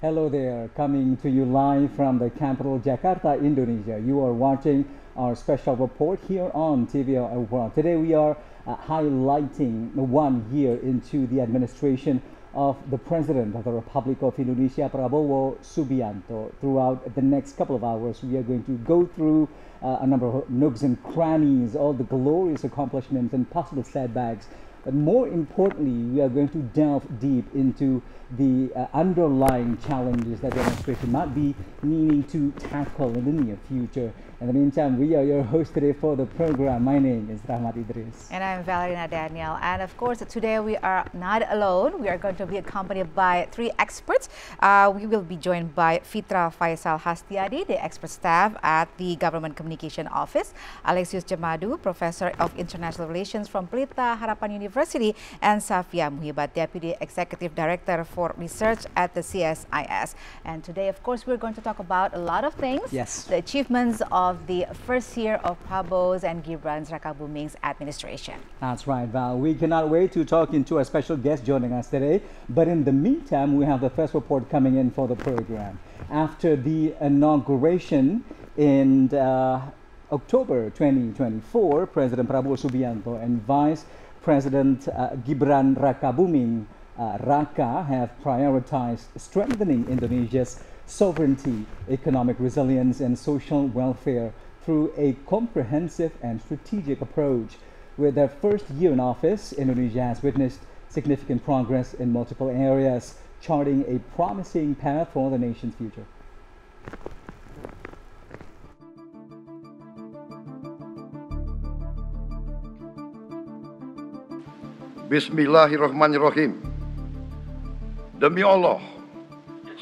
Hello there, coming to you live from the capital Jakarta, Indonesia. You are watching our special report here on TVL World. Today we are highlighting 1 year into the administration of the President of the Republic of Indonesia, Prabowo'S. Throughout the next couple of hours, we are going to go through a number of nooks and crannies, all the glorious accomplishments and possible setbacks. But more importantly, we are going to delve deep into the underlying challenges that the administration might be needing to tackle in the near future. In the meantime, we are your host today for the program. My name is Rahmat Idris. And I'm Valerina Daniel. And of course, today we are not alone. We are going to be accompanied by 3 experts. We will be joined by Fitra Faisal Hastiadi, the expert staff at the Government Communication Office, Alexius Jamadu, Professor of International Relations from Pelita Harapan University, and Safia Muhibat, Deputy Executive Director for Research at the CSIS. And today, of course, we're going to talk about a lot of things. Yes. The achievements of the first year of Prabowo's and Gibran's Rakabuming's administration. That's right, Val. We cannot wait to talk to a special guest joining us today. But in the meantime, we have the first report coming in for the program. After the inauguration in October 2024, President Prabowo Subianto and Vice President Gibran Rakabuming Raka have prioritized strengthening Indonesia's sovereignty, economic resilience, and social welfare through a comprehensive and strategic approach. With their first year in office, Indonesia has witnessed significant progress in multiple areas, charting a promising path for the nation's future. Bismillahirrahmanirrahim. Demi Allah,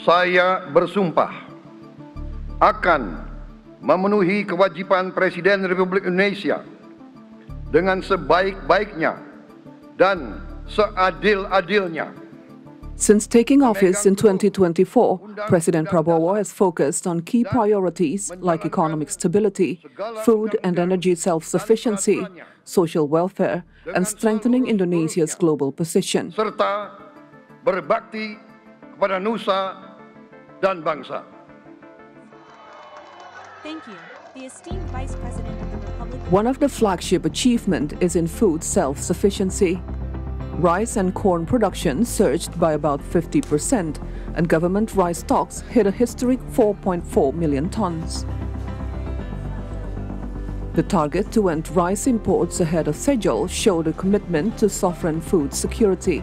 saya bersumpah akan memenuhi kewajiban Presiden Republik Indonesia dengan sebaik-baiknya dan seadil-adilnya. Since taking office in 2024, President Prabowo has focused on key priorities like economic stability, food and energy self-sufficiency, social welfare, and strengthening Indonesia's global position. Serta berbakti kepada nusa dan bangsa. Thank you. The esteemed Vice President of the Republic. One of the flagship achievements is in food self-sufficiency. Rice and corn production surged by about 50%, and government rice stocks hit a historic 4.4 million tons. The target to end rice imports ahead of schedule showed a commitment to sovereign food security.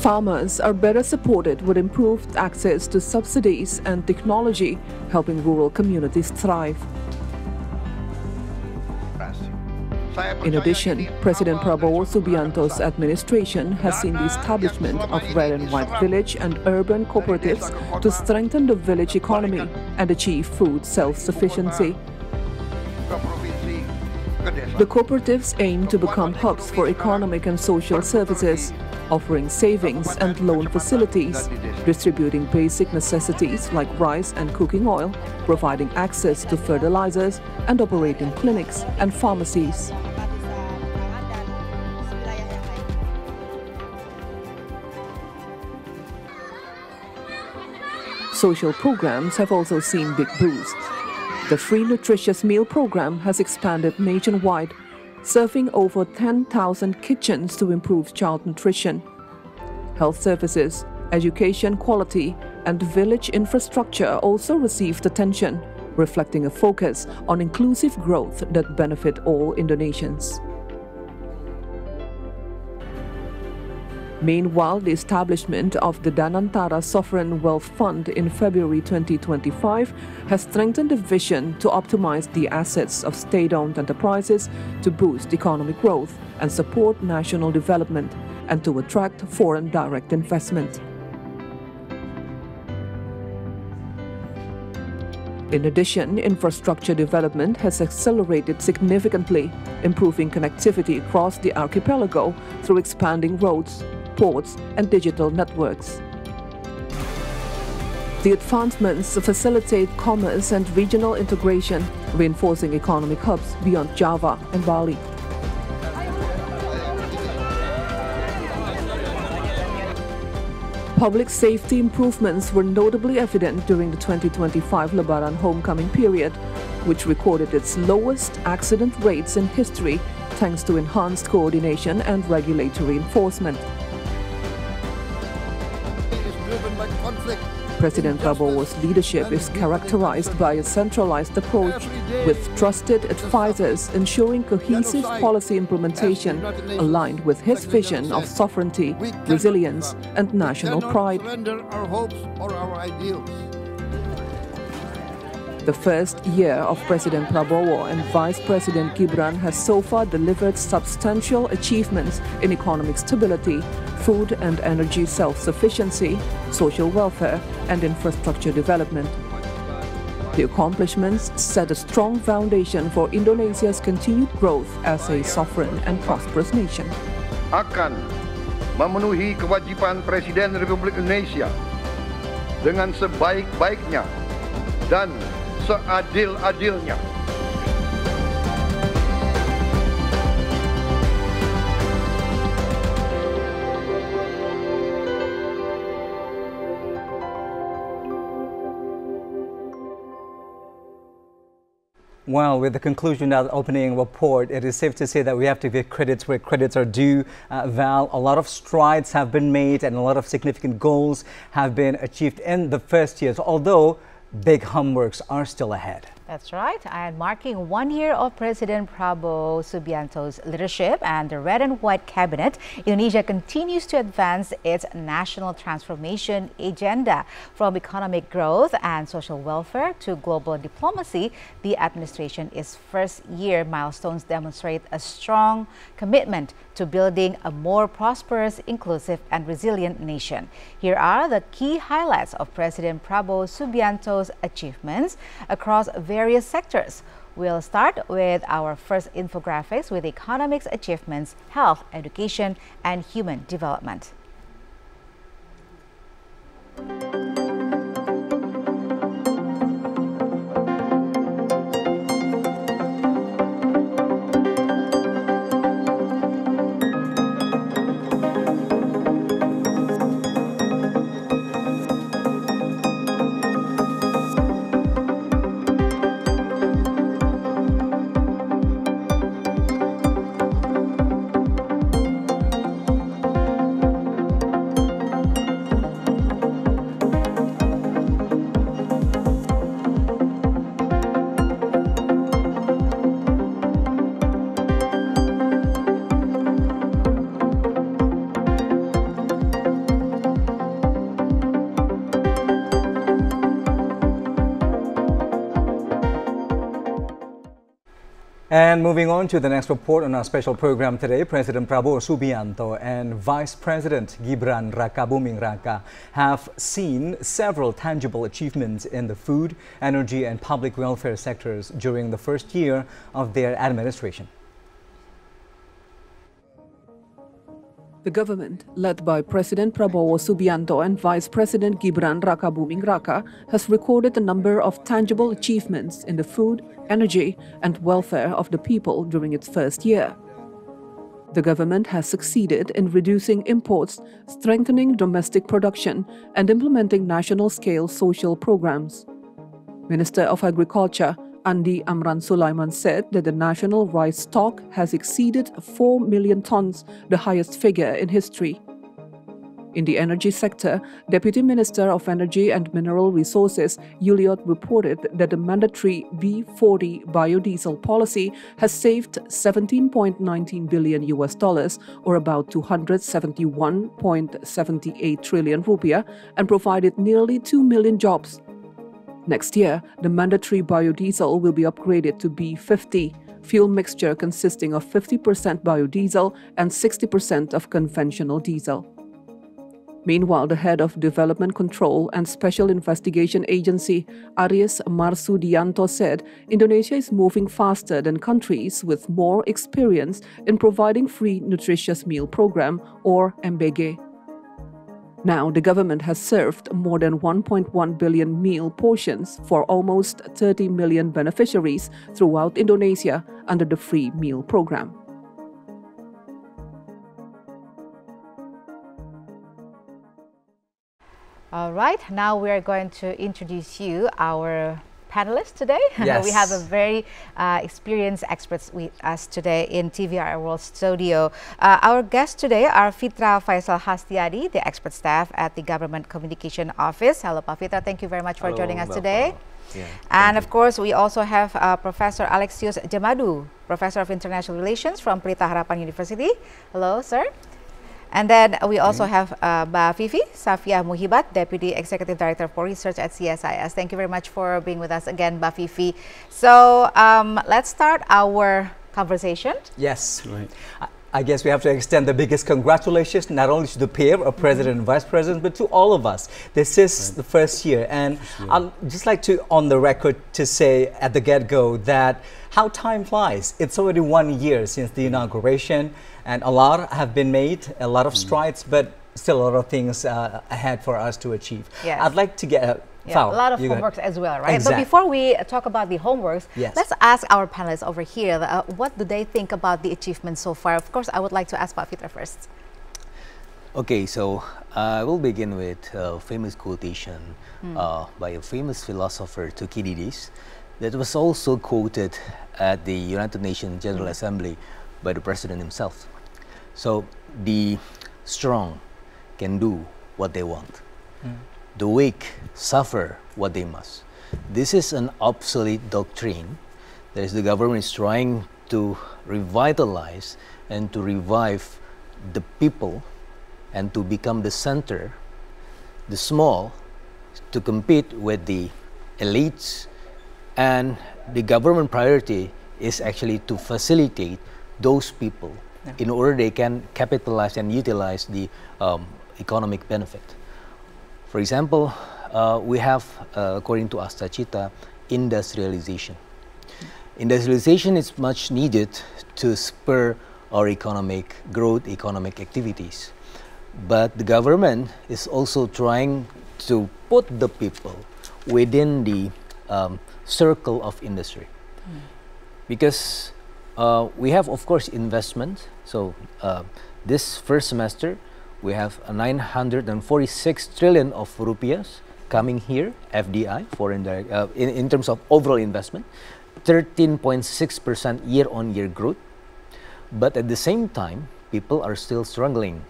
Farmers are better supported with improved access to subsidies and technology, helping rural communities thrive. In addition, President Prabowo Subianto's administration has seen the establishment of red and white village and urban cooperatives to strengthen the village economy and achieve food self-sufficiency. The cooperatives aim to become hubs for economic and social services, offering savings and loan facilities, distributing basic necessities like rice and cooking oil, providing access to fertilizers, and operating clinics and pharmacies. Social programs have also seen big boosts. The free nutritious meal program has expanded nationwide, serving over 10,000 kitchens to improve child nutrition. Health services, education quality, and village infrastructure also received attention, reflecting a focus on inclusive growth that benefit all Indonesians. Meanwhile, the establishment of the Danantara Sovereign Wealth Fund in February 2025 has strengthened the vision to optimize the assets of state-owned enterprises to boost economic growth and support national development and to attract foreign direct investment. In addition, infrastructure development has accelerated significantly, improving connectivity across the archipelago through expanding roads, ports, and digital networks. The advancements facilitate commerce and regional integration, reinforcing economic hubs beyond Java and Bali. Public safety improvements were notably evident during the 2025 Lebaran homecoming period, which recorded its lowest accident rates in history thanks to enhanced coordination and regulatory enforcement. President Prabowo's leadership is characterized by a centralized approach with trusted advisors ensuring cohesive policy implementation aligned with his vision of sovereignty, resilience, and national pride. The first year of President Prabowo and Vice President Gibran has so far delivered substantial achievements in economic stability, food and energy self-sufficiency, social welfare, and infrastructure development. The accomplishments set a strong foundation for Indonesia's continued growth as a sovereign and prosperous nation. Akan memenuhi kewajiban Presiden Republik Indonesia dengan sebaik-baiknya dan seadil-adilnya. Well, with the conclusion of the opening report, it is safe to say that we have to give credits where credits are due. Val, a lot of strides have been made and a lot of significant goals have been achieved in the first years, although big homeworks are still ahead. That's right. And marking 1 year of President Prabowo Subianto's leadership and the red and white cabinet, Indonesia continues to advance its national transformation agenda. From economic growth and social welfare to global diplomacy, the administration's first-year milestones demonstrate a strong commitment to building a more prosperous, inclusive, and resilient nation. Here are the key highlights of President Prabowo Subianto's achievements across various sectors. We'll start with our first infographics with economics achievements, health, education, and human development. And moving on to the next report on our special program today, President Prabowo Subianto and Vice President Gibran Rakabuming Raka have seen several tangible achievements in the food, energy and public welfare sectors during the first year of their administration. The government, led by President Prabowo Subianto and Vice President Gibran Rakabuming Raka, has recorded a number of tangible achievements in the food, energy, and welfare of the people during its first year. The government has succeeded in reducing imports, strengthening domestic production, and implementing national-scale social programs. Minister of Agriculture Andi Amran Sulaiman said that the national rice stock has exceeded 4 million tons, the highest figure in history. In the energy sector, Deputy Minister of Energy and Mineral Resources Yuliot reported that the mandatory B40 biodiesel policy has saved $17.19 billion or about 271.78 trillion rupiah and provided nearly 2 million jobs. Next year, the mandatory biodiesel will be upgraded to B50, fuel mixture consisting of 50% biodiesel and 60% of conventional diesel. Meanwhile, the head of Development Control and Special Investigation Agency, Aries Marsudianto, said Indonesia is moving faster than countries with more experience in providing free nutritious meal program or MBG. Now, the government has served more than 1.1 billion meal portions for almost 30 million beneficiaries throughout Indonesia under the free meal program. All right, now we are going to introduce you our panelists today. Yes. We have a very experienced experts with us today in TVR World Studio. Our guests today are Fitra Faisal Hastiadi, the expert staff at the Government Communication Office. Hello, Pak Fitra. Thank you very much for joining us today. Yeah, and of course, we also have Professor Alexius Jamadu, Professor of International Relations from Pelita Harapan University. Hello, sir. And then we also have Mbak Fifi Safia Muhibat, Deputy Executive Director for Research at CSIS. Thank you very much for being with us again, Mbak Fifi. So let's start our conversation. Yes, right. I guess we have to extend the biggest congratulations not only to the pair of President and Vice President, but to all of us. This is the first year, and I'd just like to, on the record, to say at the get-go that how time flies. It's already 1 year since the inauguration, and a lot have been made, a lot of strides, but still a lot of things ahead for us to achieve. Yes. I'd like to get a lot of homeworks as well, right? Exactly. But before we talk about the homeworks, let's ask our panelists over here, what do they think about the achievements so far? Of course, I would like to ask Pak Fitra first. Okay, so I will begin with a famous quotation by a famous philosopher, Thucydides, that was also quoted at the United Nations General Assembly by the President himself. So, the strong can do what they want. The weak suffer what they must. This is an obsolete doctrine that the government is trying to revitalize and to revive the people and to become the center, the small, to compete with the elites, and the government priority is actually to facilitate those people in order they can capitalize and utilize the economic benefit. For example, we have, according to Astachita, industrialization. Industrialization is much needed to spur our economic growth, economic activities. But the government is also trying to put the people within the circle of industry. Because we have, of course, investment. So this first semester, we have 946 trillion of rupiahs coming here, FDI, foreign direct, in terms of overall investment, 13.6% year-on-year growth. But at the same time, people are still struggling.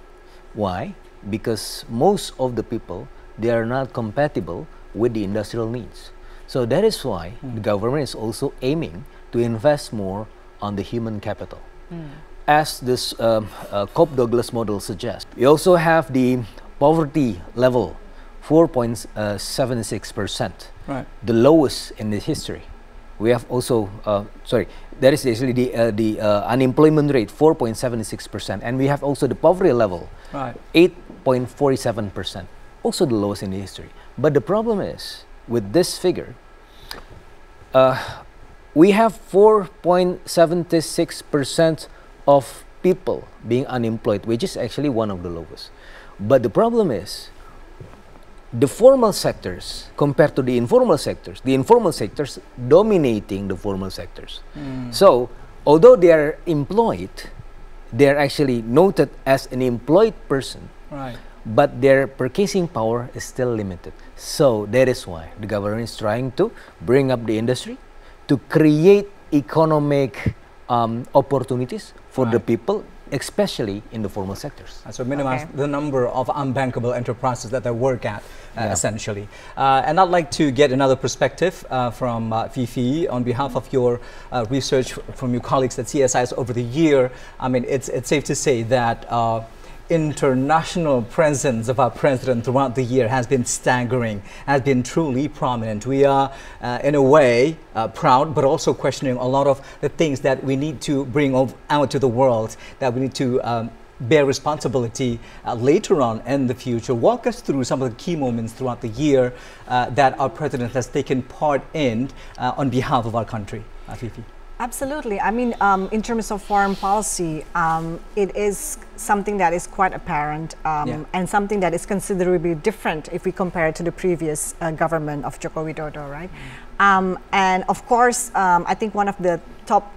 Why? Because most of the people, they are not compatible with the industrial needs. So that is why the government is also aiming to invest more on the human capital. As this Cobb-Douglas model suggests. We also have the poverty level, 4.76%, the lowest in the history. We have also, that is actually the unemployment rate, 4.76%, and we have also the poverty level, 8.47%, also the lowest in the history. But the problem is, with this figure, we have 4.76% of people being unemployed, which is actually one of the lowest. But the problem is, the formal sectors compared to the informal sectors dominating the formal sectors. So, although they are employed, they are actually noted as an employed person, but their purchasing power is still limited. So, that is why the government is trying to bring up the industry to create economic opportunities for the people, especially in the formal sectors. So minimize the number of unbankable enterprises that they work at, essentially. And I'd like to get another perspective from Fifi on behalf of your research from your colleagues at CSIS over the year. I mean, it's safe to say that international presence of our president throughout the year has been staggering, has been truly prominent. We are, in a way, proud, but also questioning a lot of the things that we need to bring out to the world, that we need to bear responsibility later on in the future. Walk us through some of the key moments throughout the year that our president has taken part in on behalf of our country. Fifi. Absolutely. I mean, in terms of foreign policy, it is something that is quite apparent and something that is considerably different if we compare it to the previous government of Joko Widodo, right? And of course, I think one of the top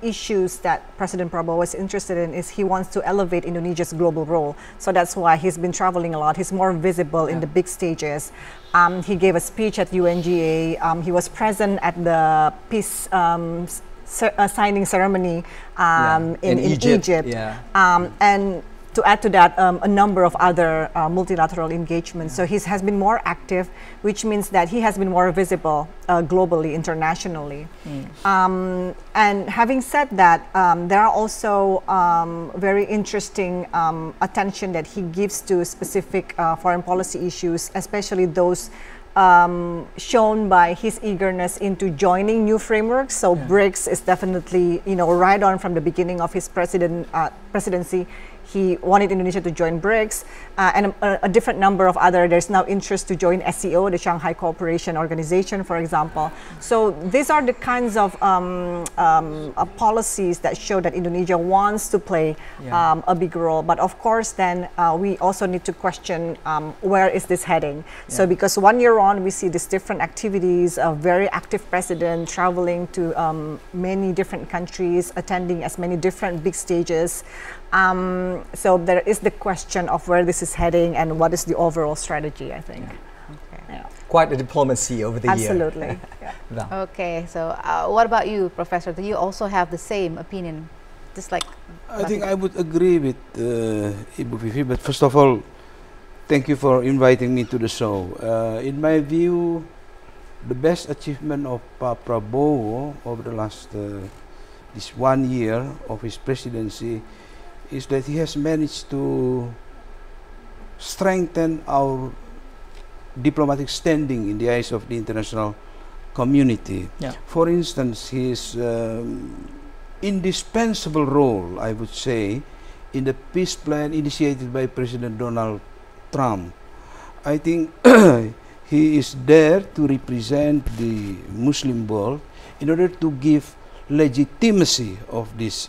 issues that President Prabowo is interested in is he wants to elevate Indonesia's global role. So that's why he's been traveling a lot. He's more visible in the big stages. He gave a speech at UNGA. He was present at the peace signing ceremony in Egypt. And to add to that, a number of other multilateral engagements. So he has been more active, which means that he has been more visible globally, internationally. And having said that, there are also very interesting attention that he gives to specific foreign policy issues, especially those shown by his eagerness into joining new frameworks. So BRICS is definitely, right on from the beginning of his presidency. He wanted Indonesia to join BRICS and a different number of other. There's now interest to join SCO, the Shanghai Cooperation Organization, for example. So these are the kinds of policies that show that Indonesia wants to play a big role. But of course, then we also need to question where is this heading? So because 1 year on, we see these different activities, a very active president traveling to many different countries, attending as many different big stages. So there is the question of where this is heading and what is the overall strategy, I think. Quite a diplomacy over the year. Absolutely. Okay, so what about you, Professor? Do you also have the same opinion? Just like I think I would agree with Ibu Vivi, but first of all, thank you for inviting me to the show. In my view, the best achievement of Prabowo over the last this 1 year of his presidency is that he has managed to strengthen our diplomatic standing in the eyes of the international community. For instance, his indispensable role, I would say, in the peace plan initiated by President Donald Trump. I think he is there to represent the Muslim world in order to give legitimacy of this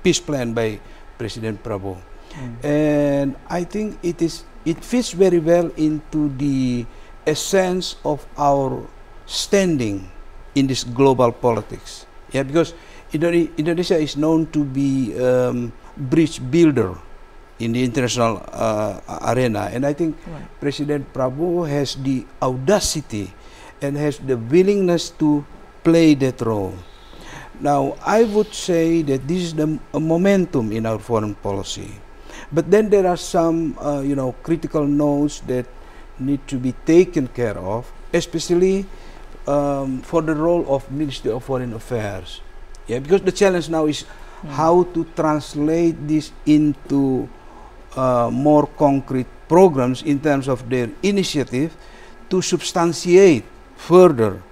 peace plan by President Prabowo. And I think it fits very well into the essence of our standing in this global politics. Because Indonesia is known to be bridge builder in the international arena, and I think President Prabowo has the audacity and has the willingness to play that role. Now, I would say that this is a momentum in our foreign policy. But then there are some, critical notes that need to be taken care of, especially for the role of Ministry of Foreign Affairs. Because the challenge now is how to translate this into more concrete programs in terms of their initiative to substantiate further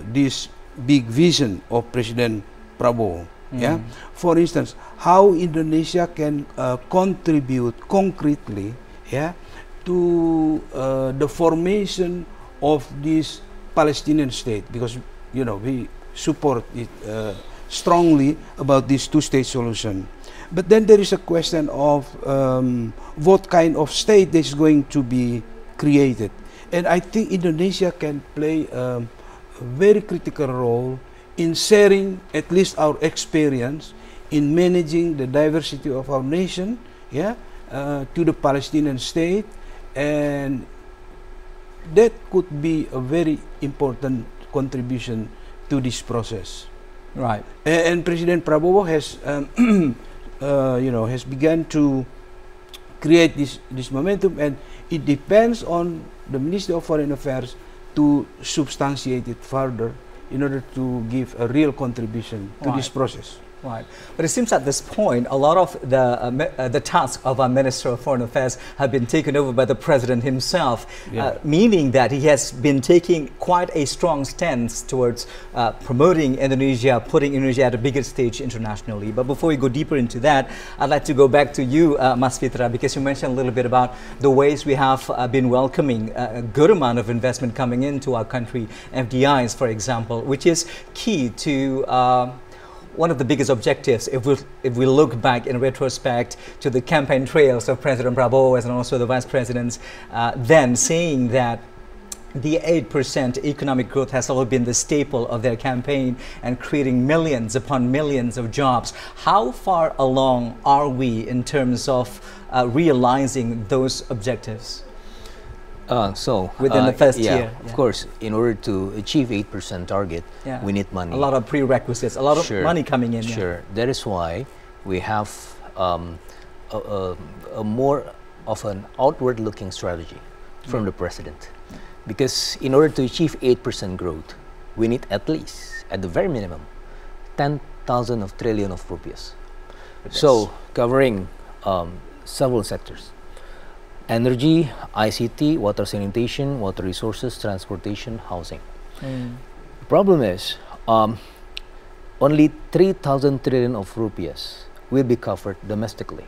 this big vision of President Prabowo. For instance, how Indonesia can contribute concretely to the formation of this Palestinian state, because we support it strongly about this two-state solution. But then there is a question of what kind of state is going to be created, and I think Indonesia can play a very critical role in sharing at least our experience in managing the diversity of our nation to the Palestinian state, and that could be a very important contribution to this process. And President Prabowo has has begun to create this momentum, and it depends on the Ministry of Foreign Affairs to substantiate it further in order to give a real contribution to this process. Right, but it seems at this point, a lot of the tasks of our Minister of Foreign Affairs have been taken over by the President himself, meaning that he has been taking quite a strong stance towards promoting Indonesia, putting Indonesia at a bigger stage internationally. But before we go deeper into that, I'd like to go back to you, Mas Fitra, because you mentioned a little bit about the ways we have been welcoming a good amount of investment coming into our country, FDIs, for example, which is key to one of the biggest objectives, if we look back in retrospect to the campaign trails of President Prabowo and also the Vice Presidents, then saying that the 8% economic growth has always been the staple of their campaign and creating millions upon millions of jobs. How far along are we in terms of realizing those objectives? Within the first year. Of course, in order to achieve 8% target, we need money. A lot of prerequisites, a lot of money coming in. Sure, that is why we have a more of an outward-looking strategy from the President. Because in order to achieve 8% growth, we need at least, at the very minimum, 10,000 of trillion of rupiahs. So, covering several sectors. Energy, ICT, water sanitation, water resources, transportation, housing. The problem is, only 3,000 trillion of rupiahs will be covered domestically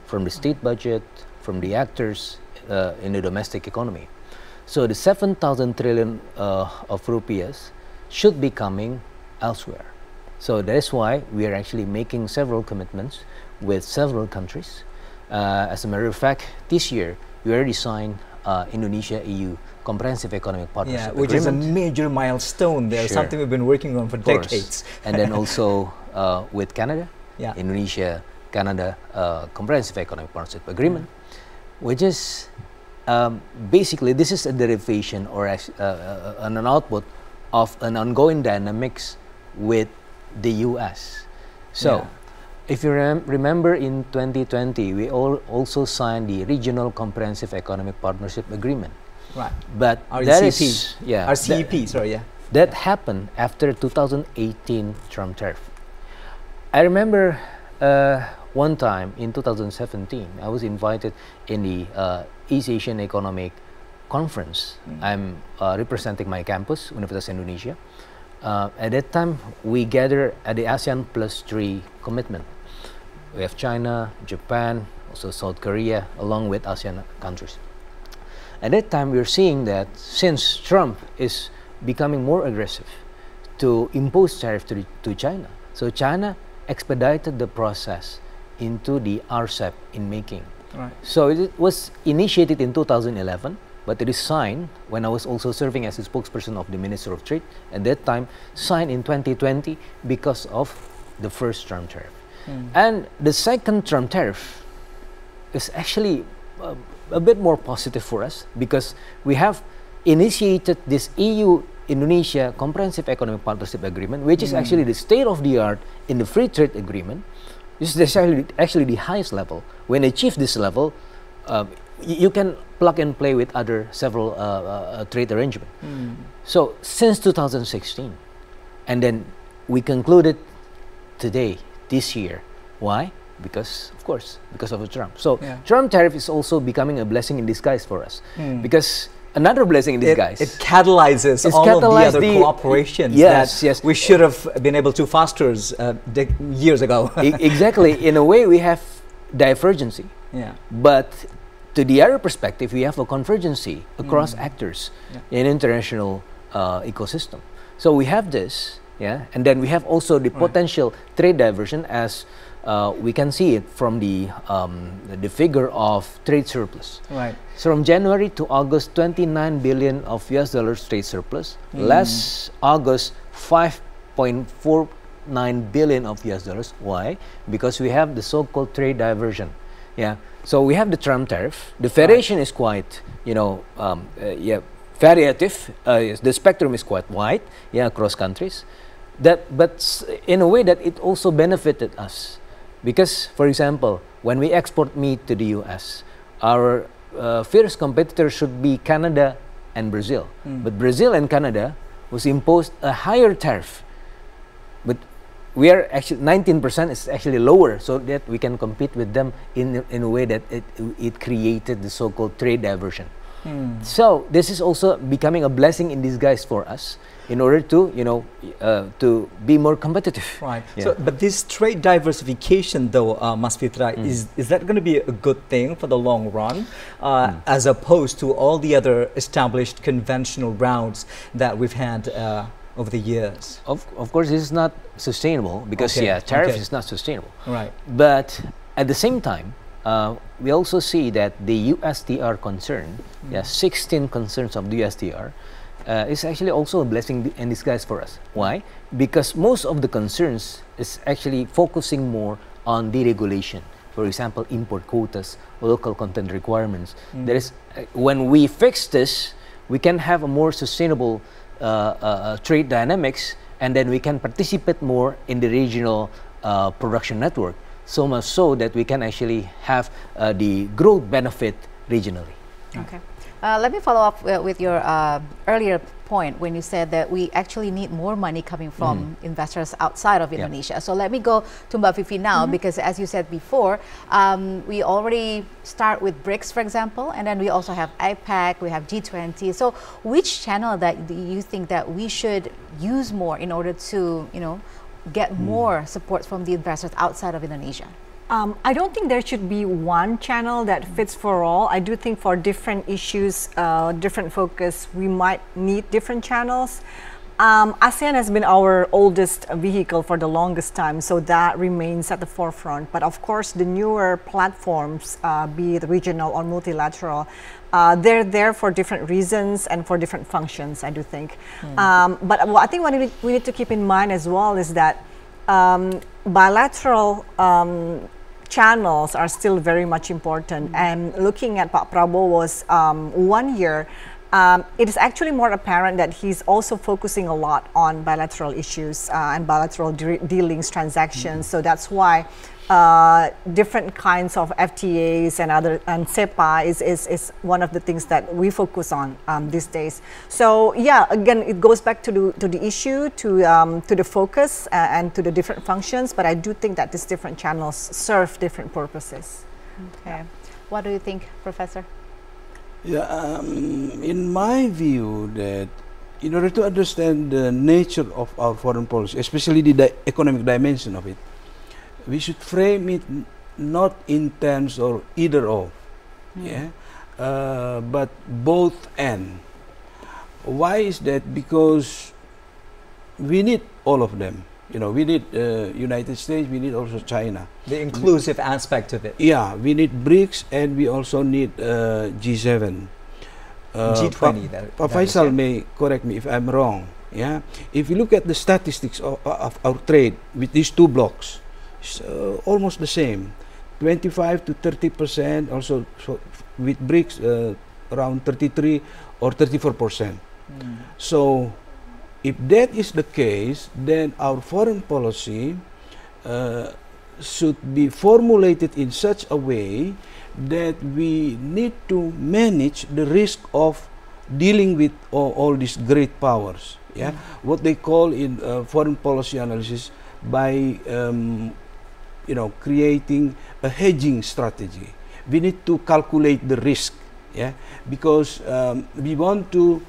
from the state budget, from the actors in the domestic economy. So the 7,000 trillion of rupiahs should be coming elsewhere. So that is why we are actually making several commitments with several countries. As a matter of fact, this year, we already signed Indonesia-EU Comprehensive Economic Partnership Which Agreement. is a major milestone there, something we've been working on for decades. And then also with Canada, Indonesia-Canada Comprehensive Economic Partnership Agreement, which is basically, this is a derivation or an output of an ongoing dynamics with the US. So, if you remember, in 2020, we also signed the Regional Comprehensive Economic Partnership Agreement. Right. But RCEP. That happened after 2018 Trump tariff. I remember one time in 2017, I was invited in the East Asian Economic Conference. I'm representing my campus, Universitas Indonesia. At that time, we gathered at the ASEAN Plus 3 commitment. We have China, Japan, also South Korea, along with ASEAN countries. At that time, we are seeing that since Trump is becoming more aggressive to impose tariff to China, so China expedited the process into the RCEP in making. Right. So it was initiated in 2011, but it is signed when I was also serving as a spokesperson of the Minister of Trade. At that time, signed in 2020 because of the first Trump tariff. And the second Trump tariff is actually a bit more positive for us because we have initiated this EU-Indonesia Comprehensive Economic Partnership Agreement, which is actually the state-of-the-art in the free trade agreement. This is actually the highest level. When you achieve this level, you can plug and play with several trade arrangements. So since 2016, and then we concluded today, this year. Why? Because, of course, because of Trump. So Trump tariff is also becoming a blessing in disguise for us. Because another blessing in disguise. It catalyzes all of the other cooperations that we should have been able to foster years ago. Exactly. In a way, we have divergency. But to the other perspective, we have a convergency across actors in international ecosystem. So we have this, and then we have also the potential trade diversion, as we can see it from the figure of trade surplus. Right. So from January to August, 29 billion of US dollars trade surplus. Last August, 5.49 billion of US dollars. Why? Because we have the so-called trade diversion. So we have the Trump tariff. The variation is quite, variative. The spectrum is quite wide, across countries. But in a way that it also benefited us, because, for example, when we export meat to the US, our fierce competitors should be Canada and Brazil. But Brazil and Canada was imposed a higher tariff. But we are actually 19% is actually lower, so that we can compete with them in a way that it created the so-called trade diversion. So this is also becoming a blessing in disguise for us, in order to to be more competitive. Right. Yeah. So, but this trade diversification, though, Mas Fitra, is that going to be a good thing for the long run, as opposed to all the other established conventional routes that we've had over the years? Of course, this is not sustainable, because tariff is not sustainable. Right. But at the same time, we also see that the USTR concern, 16 concerns of the USTR, is actually also a blessing in disguise for us. Why? Because most of the concerns is actually focusing more on deregulation. For example, import quotas, local content requirements. There is, when we fix this, we can have a more sustainable trade dynamics, and then we can participate more in the regional production network. So much so that we can actually have the growth benefit regionally. Okay. Let me follow up with your earlier point when you said that we actually need more money coming from investors outside of Indonesia. So let me go to Mbak Fifi now, because as you said before, we already start with BRICS, for example, and then we also have APEC, we have G20. So which channel that do you think that we should use more in order to, get more support from the investors outside of Indonesia? I don't think there should be one channel that fits for all. I do think for different issues, different focus, we might need different channels. ASEAN has been our oldest vehicle for the longest time, so that remains at the forefront. But of course, the newer platforms, be it regional or multilateral, they're there for different reasons and for different functions, I do think. But I think what we need to keep in mind as well is that bilateral channels are still very much important. And looking at Pak Prabowo's 1 year, it is actually more apparent that he's also focusing a lot on bilateral issues and bilateral dealings, transactions. So that's why different kinds of FTAs and CEPA is one of the things that we focus on these days. So yeah, again, it goes back to the issue, to the focus and to the different functions. But I do think that these different channels serve different purposes. Okay, what do you think, Professor? Yeah, in my view, that in order to understand the nature of our foreign policy, especially the economic dimension of it, we should frame it not in terms of either or, but both and. Why is that? Because we need all of them. We need United States, we need also China. The inclusive aspect of it. Yeah, we need BRICS, and we also need G7. G20. Faisal may correct me if I'm wrong. Yeah, if you look at the statistics of our trade with these two blocks, it's almost the same, 25 to 30%. Also, so with BRICS, around 33 or 34%. So, if that is the case, then our foreign policy should be formulated in such a way that we need to manage the risk of dealing with all these great powers. Yeah, what they call in foreign policy analysis by creating a hedging strategy. We need to calculate the risk. Yeah, because we want to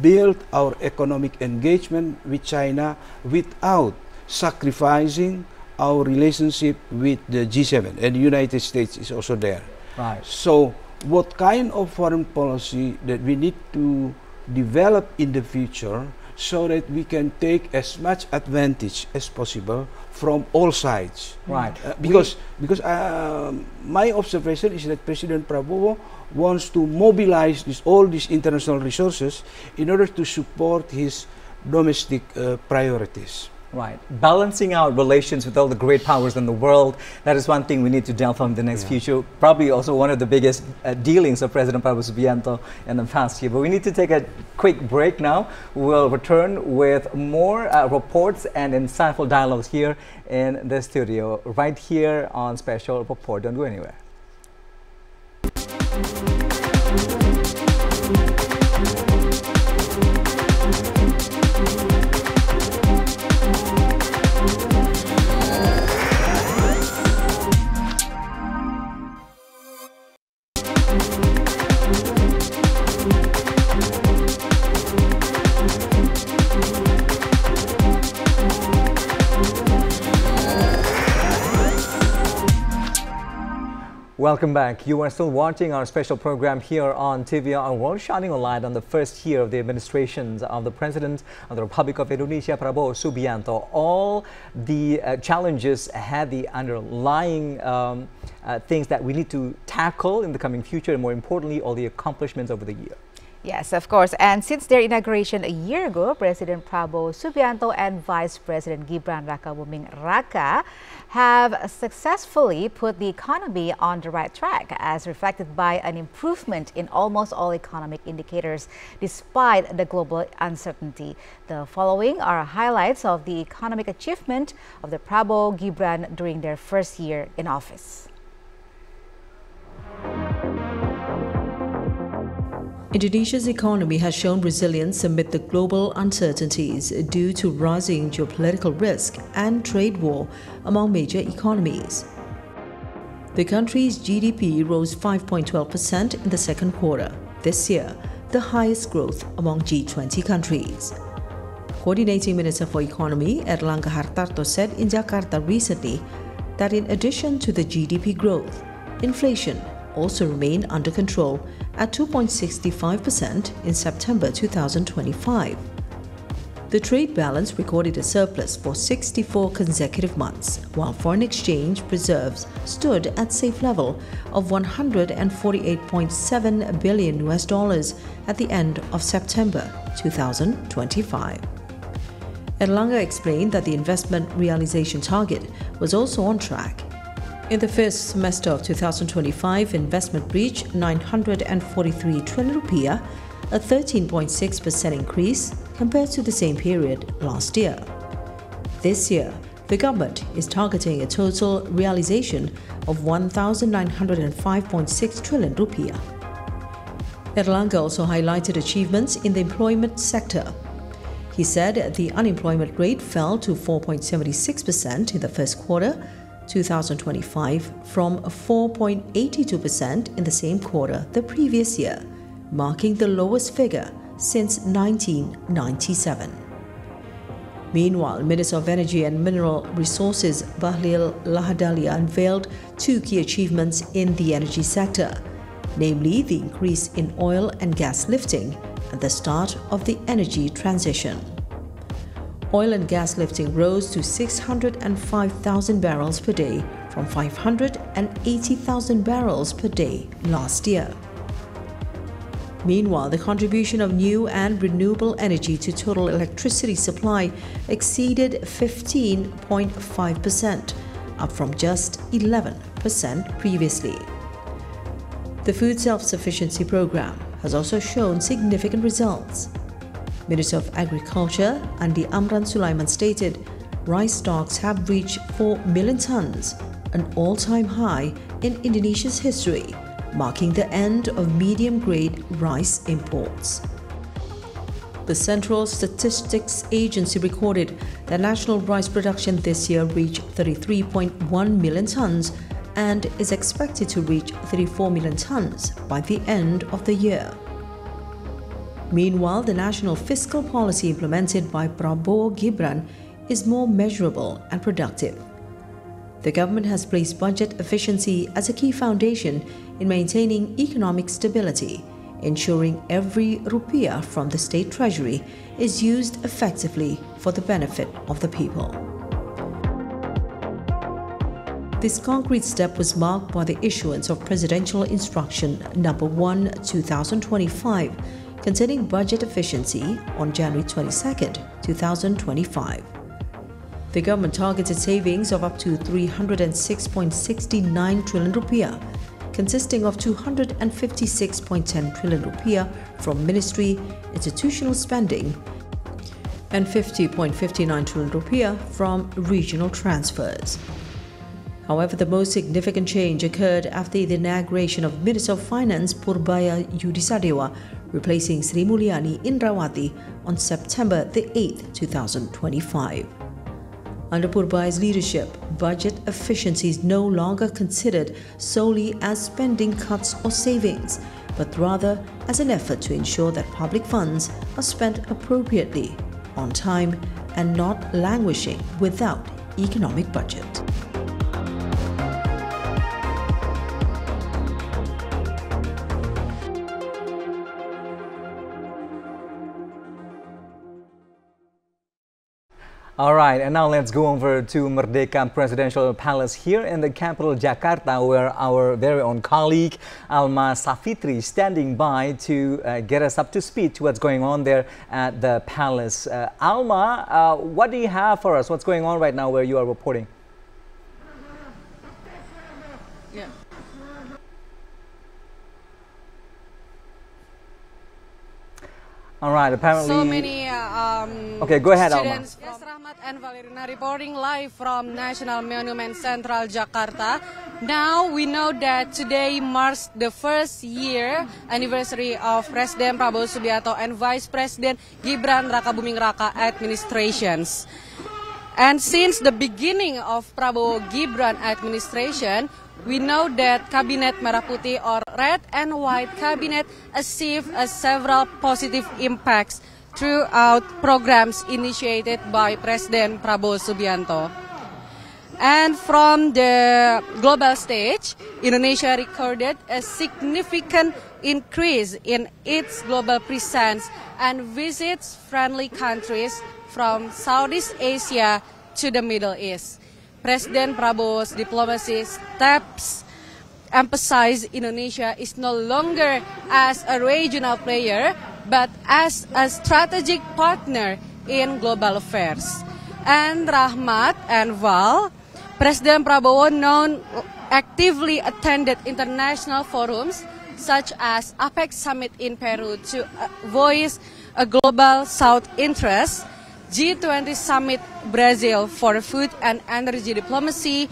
build our economic engagement with China without sacrificing our relationship with the G7, and the United States is also there. Right. So what kind of foreign policy that we need to develop in the future so that we can take as much advantage as possible from all sides. Right. Because my observation is that President Prabowo wants to mobilize all these international resources in order to support his domestic priorities. Right. Balancing out relations with all the great powers in the world, that is one thing we need to delve on in the next future. Probably also one of the biggest dealings of President Prabowo Subianto in the past year. But we need to take a quick break now. We'll return with more reports and insightful dialogues here in the studio, right here on Special Report. Don't go anywhere. Welcome back. You are still watching our special program here on TVR World, shining a light on the first year of the administrations of the President of the Republic of Indonesia, Prabowo Subianto. All the challenges had the underlying things that we need to tackle in the coming future, and more importantly, all the accomplishments over the year. Yes, of course. And since their inauguration a year ago, President Prabowo Subianto and Vice President Gibran Rakabuming Raka have successfully put the economy on the right track, as reflected by an improvement in almost all economic indicators despite the global uncertainty. The following are highlights of the economic achievement of the Prabowo Gibran during their first year in office. Indonesia's economy has shown resilience amid the global uncertainties due to rising geopolitical risk and trade war among major economies. The country's GDP rose 5.12% in the second quarter this year, the highest growth among G20 countries. Coordinating Minister for Economy Erlangga Hartarto said in Jakarta recently that in addition to the GDP growth, inflation also remained under control at 2.65% in September 2025. The trade balance recorded a surplus for 64 consecutive months, while foreign exchange reserves stood at safe level of $148.7 billion at the end of September 2025. Erlangga explained that the investment realization target was also on track. In the first semester of 2025, investment reached 943 trillion rupiah, a 13.6% increase compared to the same period last year. This year, the government is targeting a total realization of 1,905.6 trillion rupiah. Erlangga also highlighted achievements in the employment sector. He said the unemployment rate fell to 4.76% in the first quarter 2025 from 4.82% in the same quarter the previous year, marking the lowest figure since 1997. Meanwhile, Minister of Energy and Mineral Resources Bahlil Lahadalia unveiled two key achievements in the energy sector, namely the increase in oil and gas lifting and the start of the energy transition. Oil and gas lifting rose to 605,000 barrels per day from 580,000 barrels per day last year. Meanwhile, the contribution of new and renewable energy to total electricity supply exceeded 15.5%, up from just 11% previously. The Food Self-Sufficiency Program has also shown significant results. Minister of Agriculture Andi Amran Sulaiman stated rice stocks have reached 4 million tons, an all-time high in Indonesia's history, marking the end of medium-grade rice imports. The Central Statistics Agency recorded that national rice production this year reached 33.1 million tons and is expected to reach 34 million tons by the end of the year. Meanwhile, the national fiscal policy implemented by Prabowo Gibran is more measurable and productive. The government has placed budget efficiency as a key foundation in maintaining economic stability, ensuring every rupiah from the state treasury is used effectively for the benefit of the people. This concrete step was marked by the issuance of Presidential Instruction No. 1/2025, containing budget efficiency on January 22, 2025. The government targeted savings of up to 306.69 trillion rupiah, consisting of 256.10 trillion rupiah from ministry institutional spending and 50.59 trillion rupiah from regional transfers. However, the most significant change occurred after the inauguration of Minister of Finance Purbaya Yudisadewa, replacing Sri Mulyani Indrawati on September 8, 2025. Under Purbaya's leadership, budget efficiency is no longer considered solely as spending cuts or savings, but rather as an effort to ensure that public funds are spent appropriately, on time, and not languishing without economic budget. All right, and now let's go over to Merdeka Presidential Palace here in the capital, Jakarta, where our very own colleague Alma Safitri is standing by to get us up to speed to what's going on there at the palace. Alma, what do you have for us? What's going on right now where you are reporting? Yeah. All right, apparently... So many okay, go ahead, Alma. Yes, Rahmat and Valerina reporting live from National Monument Central, Jakarta. Now we know that today marks the first year anniversary of President Prabowo Subianto and Vice President Gibran Rakabuming Raka administrations. And since the beginning of Prabowo-Gibran administration, we know that Kabinet Merah Putih or Red and White Cabinet achieved several positive impacts throughout programs initiated by President Prabowo Subianto. And from the global stage, Indonesia recorded a significant increase in its global presence and visits friendly countries from Southeast Asia to the Middle East. President Prabowo's diplomacy steps emphasize Indonesia is no longer as a regional player, but as a strategic partner in global affairs. And Rahmat and Val, President Prabowo actively attended international forums such as APEC Summit in Peru to voice a global South interest, G20 Summit Brazil for food and energy diplomacy,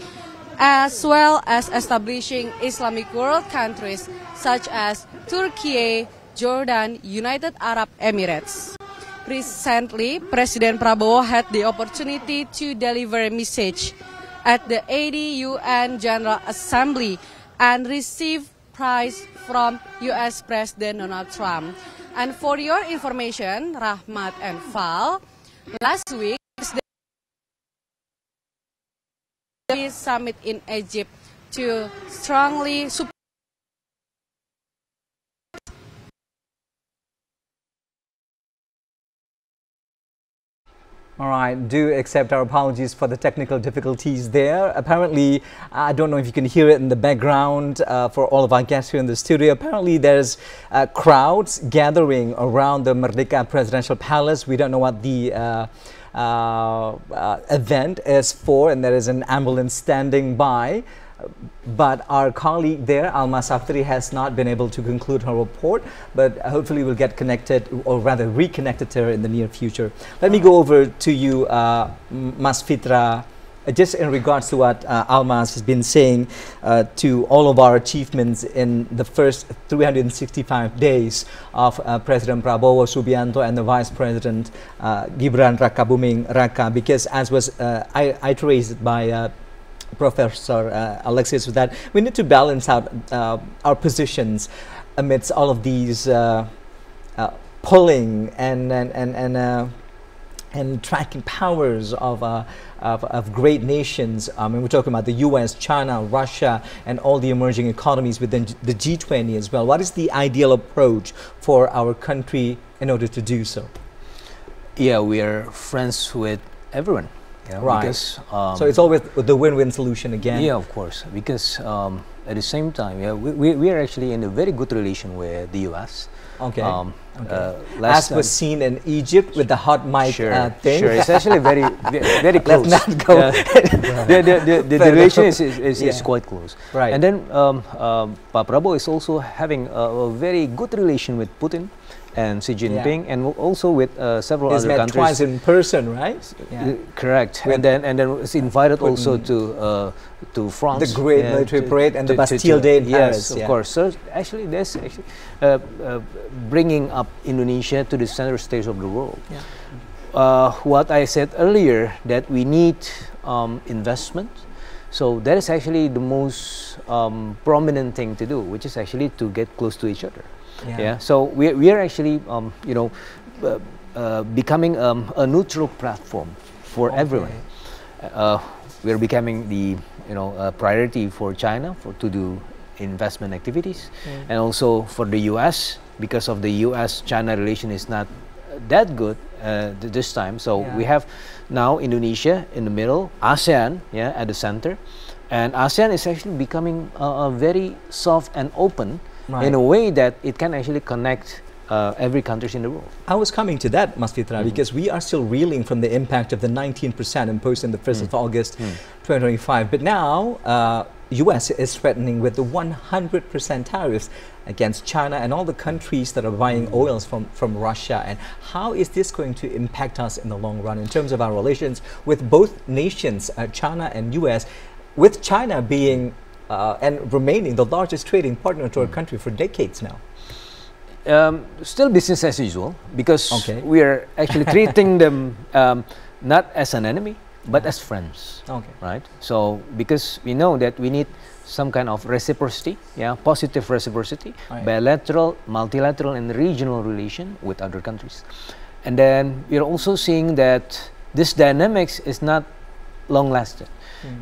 as well as establishing Islamic world countries such as Turkey, Jordan, United Arab Emirates. Recently, President Prabowo had the opportunity to deliver a message at the 80 UN General Assembly and receive praise from US President Donald Trump. And for your information, Rahmat and Val, last week, the summit in Egypt to strongly support. All right, do accept our apologies for the technical difficulties there. Apparently, I don't know if you can hear it in the background for all of our guests here in the studio. Apparently, there's crowds gathering around the Merdeka Presidential Palace. We don't know what the event is for, and there is an ambulance standing by. But our colleague there, Alma Safitri, has not been able to conclude her report, but hopefully we'll get connected, or rather reconnected to her in the near future. Let me go over to you, Mas Fitra, just in regards to what Alma has been saying to all of our achievements in the first 365 days of President Prabowo Subianto and the Vice President Gibran Rakabuming Raka, because as was iterated by Professor Alexis, that we need to balance out our positions amidst all of these pulling and tracking powers of great nations. I mean, we're talking about the US, China, Russia, and all the emerging economies within the G20 as well. What is the ideal approach for our country in order to do so? Yeah, we are friends with everyone. Yeah, right. Because, so it's always the win-win solution again. Yeah, of course. Because at the same time, yeah, we are actually in a very good relation with the US. Okay. As was seen in Egypt with the hot mic thing. Sure, it's actually very close. Let's not go. The relation is quite close. Right. And then Prabowo is also having a very good relation with Putin and Xi Jinping, and also with several other countries. He's met twice in person, right? Yeah. Correct. And then was invited also to France. The great military parade and the Bastille Day in Paris. Yes, of course. So actually, that's actually bringing up Indonesia to the center stage of the world. Yeah. What I said earlier, that we need investment. So that is actually the most prominent thing to do, which is actually to get close to each other. Yeah. So we are actually becoming a neutral platform for everyone. We are becoming the priority for China to do investment activities, and also for the US, because of the US-China relation is not that good this time. So we have now Indonesia in the middle, ASEAN at the center, and ASEAN is actually becoming very soft and open in a way that it can actually connect every country in the world. I was coming to that, Mas Fitra, because we are still reeling from the impact of the 19% imposed on the 1st of August 2025. But now, US is threatening with the 100% tariffs against China and all the countries that are buying oils from Russia. And how is this going to impact us in the long run in terms of our relations with both nations, China and US, with China being and remaining the largest trading partner to our country for decades now? Still business as usual, because we are actually treating them not as an enemy, but as friends, right? So because we know that we need some kind of reciprocity, positive reciprocity, bilateral, multilateral, and regional relation with other countries. And then we are also seeing that this dynamics is not long-lasting,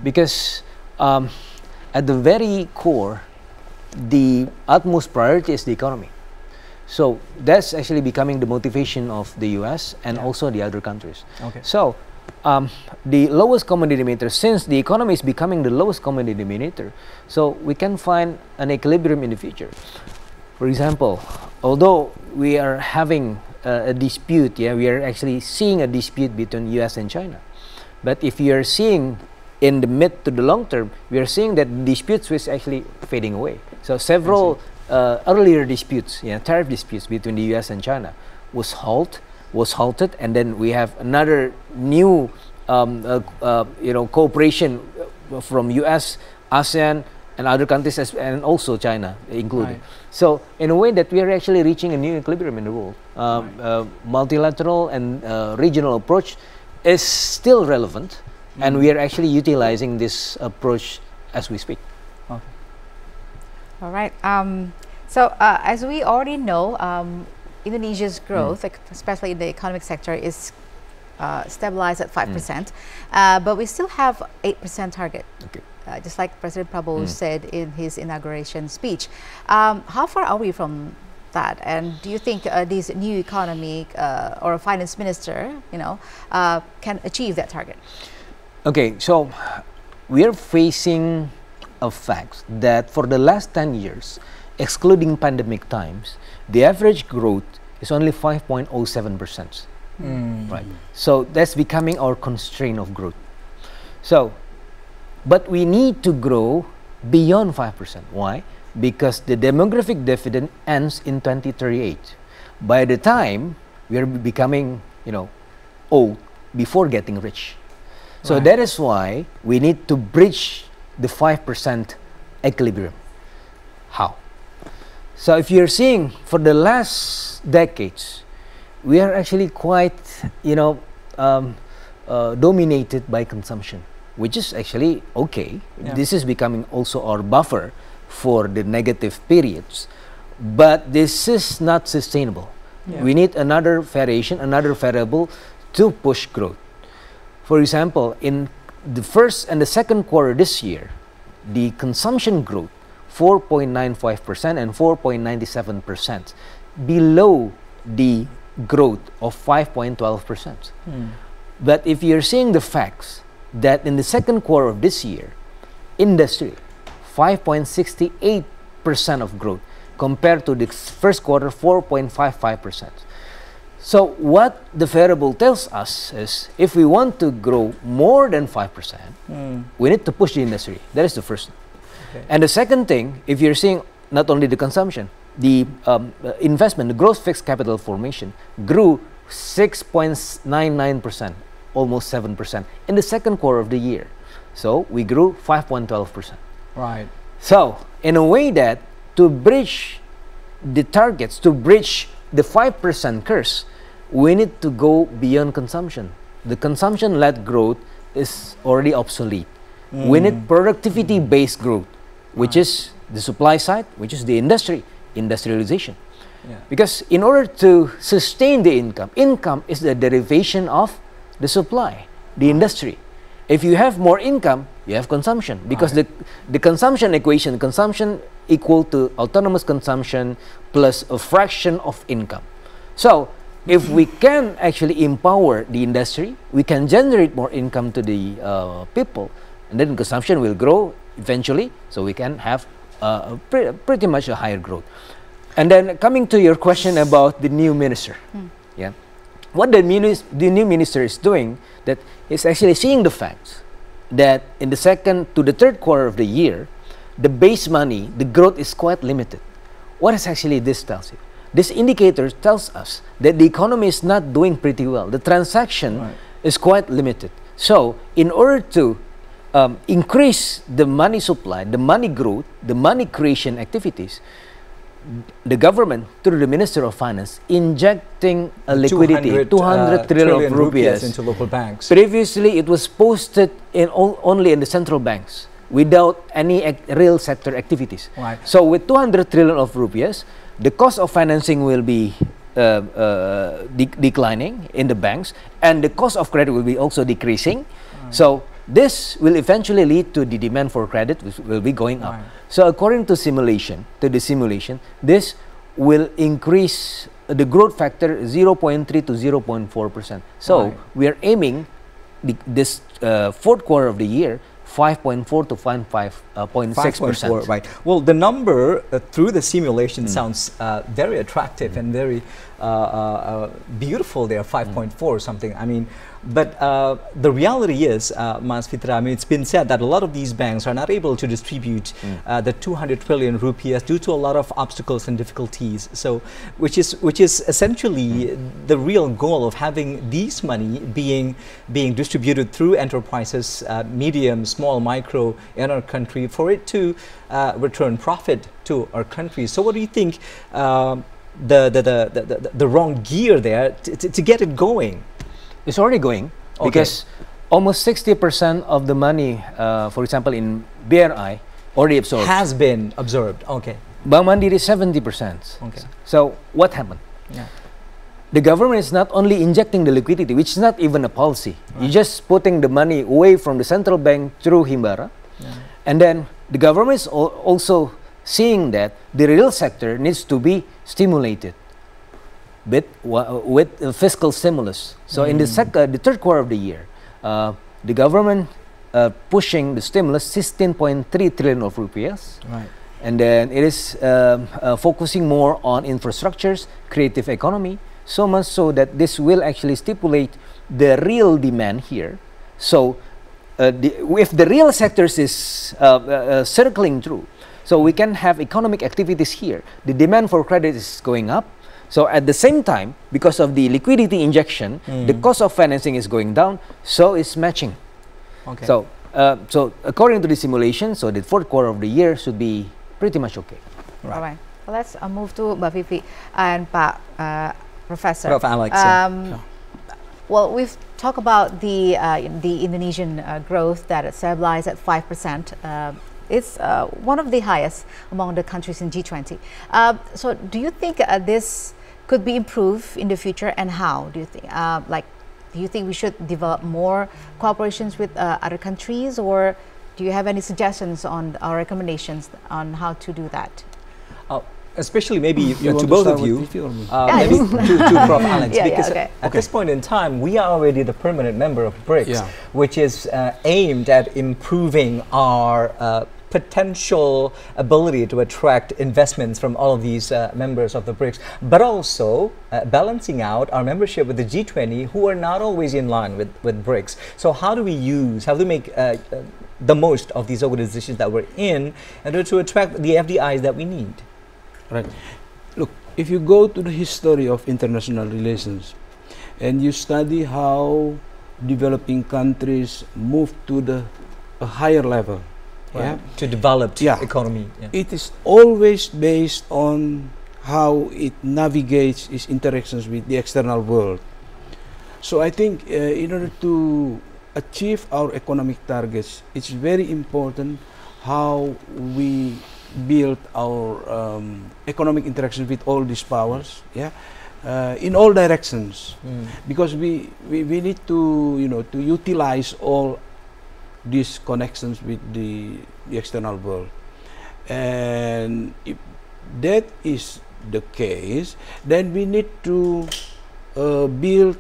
because at the very core, the utmost priority is the economy. So that's actually becoming the motivation of the US and also the other countries. So the lowest common denominator, since the economy is becoming the lowest common denominator, so we can find an equilibrium in the future. For example, although we are having a dispute, we are actually seeing a dispute between US and China. But if you are seeing in the mid to the long term, we are seeing that disputes is actually fading away. So several earlier disputes, tariff disputes between the US and China was halted, and then we have another new cooperation from US, ASEAN, and other countries, and also China included. So in a way that we are actually reaching a new equilibrium in the world. Multilateral and regional approach is still relevant, and we are actually utilizing this approach as we speak. All right. So as we already know, Indonesia's growth, especially in the economic sector, is stabilized at 5%, but we still have 8% target. Just like President Prabowo said in his inauguration speech. How far are we from that? And do you think this new economic or finance minister, can achieve that target? Okay, so we are facing a fact that for the last 10 years, excluding pandemic times, the average growth is only 5.07%. Right. So that's becoming our constraint of growth. So, but we need to grow beyond 5%. Why? Because the demographic dividend ends in 2038. By the time we are becoming, old before getting rich. So that is why we need to bridge the 5% equilibrium. How? So if you're seeing for the last decades, we are actually quite, dominated by consumption, which is actually okay. This is becoming also our buffer for the negative periods, but this is not sustainable. We need another variation, another variable to push growth. For example, in the first and the second quarter this year, the consumption growth 4.95% and 4.97%, below the growth of 5.12%. But if you're seeing the facts that in the second quarter of this year, industry 5.68% of growth compared to the first quarter 4.55%. So what the variable tells us is if we want to grow more than 5%, we need to push the industry. That is the first thing. And the second thing, if you're seeing not only the consumption, the investment, the gross fixed capital formation grew 6.99%, almost 7% in the second quarter of the year. So we grew 5.12%. Right. So in a way that to bridge the targets, to bridge the 5% curse, we need to go beyond consumption. The consumption-led growth is already obsolete. We need productivity-based growth, which is the supply side, which is the industrialization. Because in order to sustain the income is the derivation of the supply, the industry. If you have more income, you have consumption, because the consumption equation, consumption equal to autonomous consumption plus a fraction of income. So if we can actually empower the industry, we can generate more income to the people, and then consumption will grow eventually, so we can have pretty much a higher growth. And then coming to your question about the new minister, yeah, what the new minister is doing, that is actually seeing the facts that in the second to the third quarter of the year, the base money, the growth is quite limited. What is actually this tells you? This indicator tells us that the economy is not doing pretty well. The transaction is quite limited. So in order to increase the money supply, the money growth, the money creation activities, the government, through the Minister of Finance, injecting a liquidity, 200 trillion of rupiahs into local banks. Previously, it was posted in only in the central banks without any real sector activities. Right. So with 200 trillion of rupiahs, the cost of financing will be declining in the banks, and the cost of credit will be also decreasing. So this will eventually lead to the demand for credit, which will be going up. So according to the simulation, this will increase the growth factor 0.3 to 0.4%. So we are aiming this fourth quarter of the year 5.4 to 5.6%. Right. Well, the number through the simulation sounds very attractive and very beautiful. There, 5.4 or something. I mean, but the reality is, Mas Fitra, I mean, it's been said that a lot of these banks are not able to distribute the 200 trillion rupiahs due to a lot of obstacles and difficulties. So, which is essentially the real goal of having these money being distributed through enterprises, medium, small, micro in our country, for it to return profit to our country. So, what do you think the wrong gear there to get it going? It's already going, because almost 60% of the money, for example, in BRI, already absorbed. Has been absorbed. Okay. Bank Mandiri 70%. Okay. So what happened? Yeah. The government is not only injecting the liquidity, which is not even a policy. You're just putting the money away from the central bank through Himbara, and then the government is also seeing that the real sector needs to be stimulated with fiscal stimulus. So in the third quarter of the year, the government pushing the stimulus 16.3 trillion of rupiahs. Right. And then it is focusing more on infrastructures, creative economy, so much so that this will actually stipulate the real demand here. So if the real sectors is circling through, so we can have economic activities here. The demand for credit is going up. So at the same time, because of the liquidity injection, the cost of financing is going down, so it's matching. Okay. So, so according to the simulation, so the fourth quarter of the year should be pretty much okay. All right. Well, let's move to Mbak Vivi and Pak Professor. Prof. Alex. Well, we've talked about the Indonesian growth that is stabilized at 5%. It's one of the highest among the countries in G20. So do you think this could be improved in the future, and how do you think? Do you think we should develop more cooperations with other countries, or do you have any suggestions on our recommendations on how to do that? Especially maybe to both of you, maybe to Prof. Alex, because at this point in time, we are already the permanent member of BRICS, which is aimed at improving our potential ability to attract investments from all of these members of the BRICS, but also balancing out our membership with the G20, who are not always in line with BRICS. So how do we make the most of these organizations that we're in order to attract the FDIs that we need? Right. Look, if you go to the history of international relations and you study how developing countries move to a higher level, to developed economy, it is always based on how it navigates its interactions with the external world. So I think in order to achieve our economic targets, it's very important how we build our economic interactions with all these powers, in all directions, because we need to to utilize all these connections with the external world, and if that is the case, then we need to build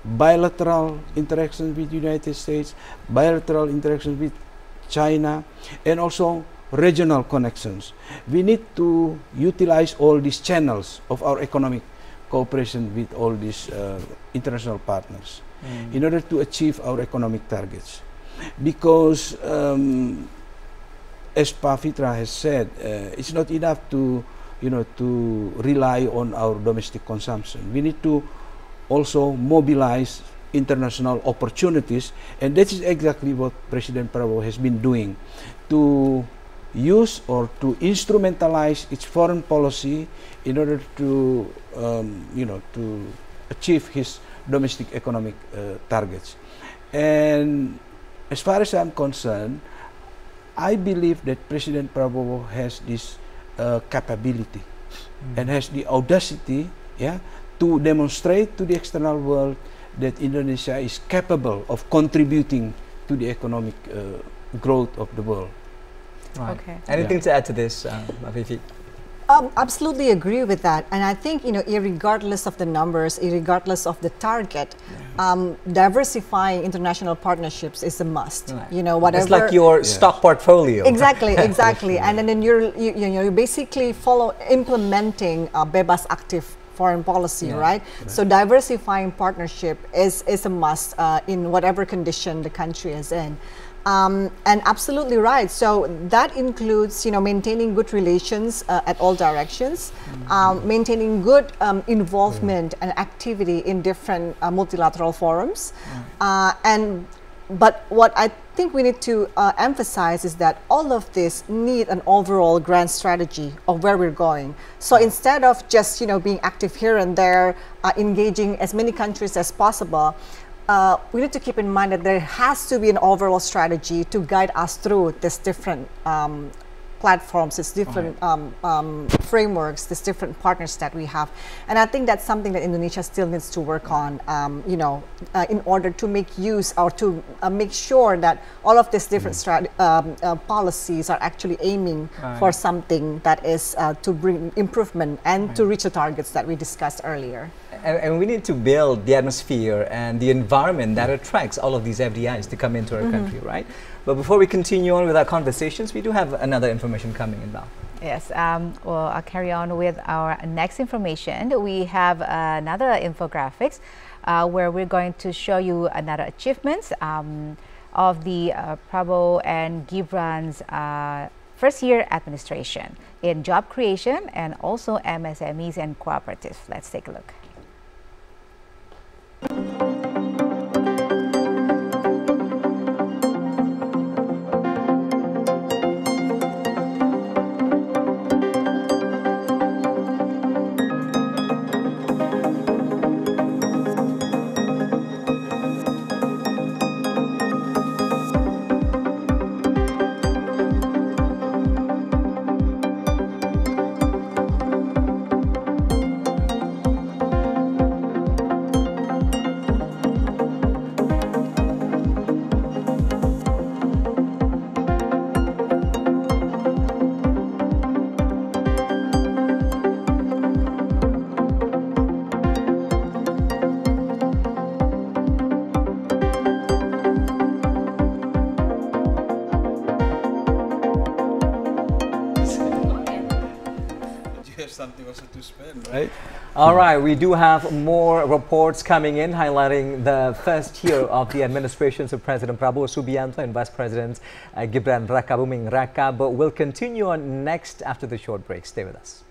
bilateral interactions with the United States, bilateral interactions with China, and also regional connections. We need to utilize all these channels of our economic cooperation with all these international partners in order to achieve our economic targets. Because as Pa Fitra has said, it's not enough to to rely on our domestic consumption. We need to also mobilize international opportunities, and that is exactly what President Prabowo has been doing, to use or to instrumentalize its foreign policy in order to to achieve his domestic economic targets. And as far as I'm concerned, I believe that President Prabowo has this capability and has the audacity, to demonstrate to the external world that Indonesia is capable of contributing to the economic growth of the world. Right. Okay. Anything to add to this, Vivi? Absolutely agree with that, and I think irregardless of the numbers, irregardless of the target, diversifying international partnerships is a must. Right. Whatever. It's like your stock portfolio. Exactly, exactly, and then you're basically implementing bebas active foreign policy, right? So diversifying partnership is a must in whatever condition the country is in. And absolutely right. So that includes, maintaining good relations at all directions, maintaining good involvement and activity in different multilateral forums. But what I think we need to emphasize is that all of this need an overall grand strategy of where we're going. So instead of just, being active here and there, engaging as many countries as possible, we need to keep in mind that there has to be an overall strategy to guide us through these different platforms, these different frameworks, these different partners that we have. And I think that's something that Indonesia still needs to work on, in order to make use or to make sure that all of these different policies are actually aiming for something that is to bring improvement and to reach the targets that we discussed earlier. And we need to build the atmosphere and the environment that attracts all of these FDIs to come into our country, right? But before we continue on with our conversations, we do have another information coming in now. Yes, well, I'll carry on with our next information. We have another infographics where we're going to show you another achievements of the Prabowo and Gibran's first year administration in job creation and also MSMEs and cooperatives. Let's take a look. Something also to spend, right? All right, we do have more reports coming in highlighting the first year of the administrations of President Prabowo Subianto and Vice President Gibran Rakabuming Raka, but we'll continue on next after the short break. Stay with us.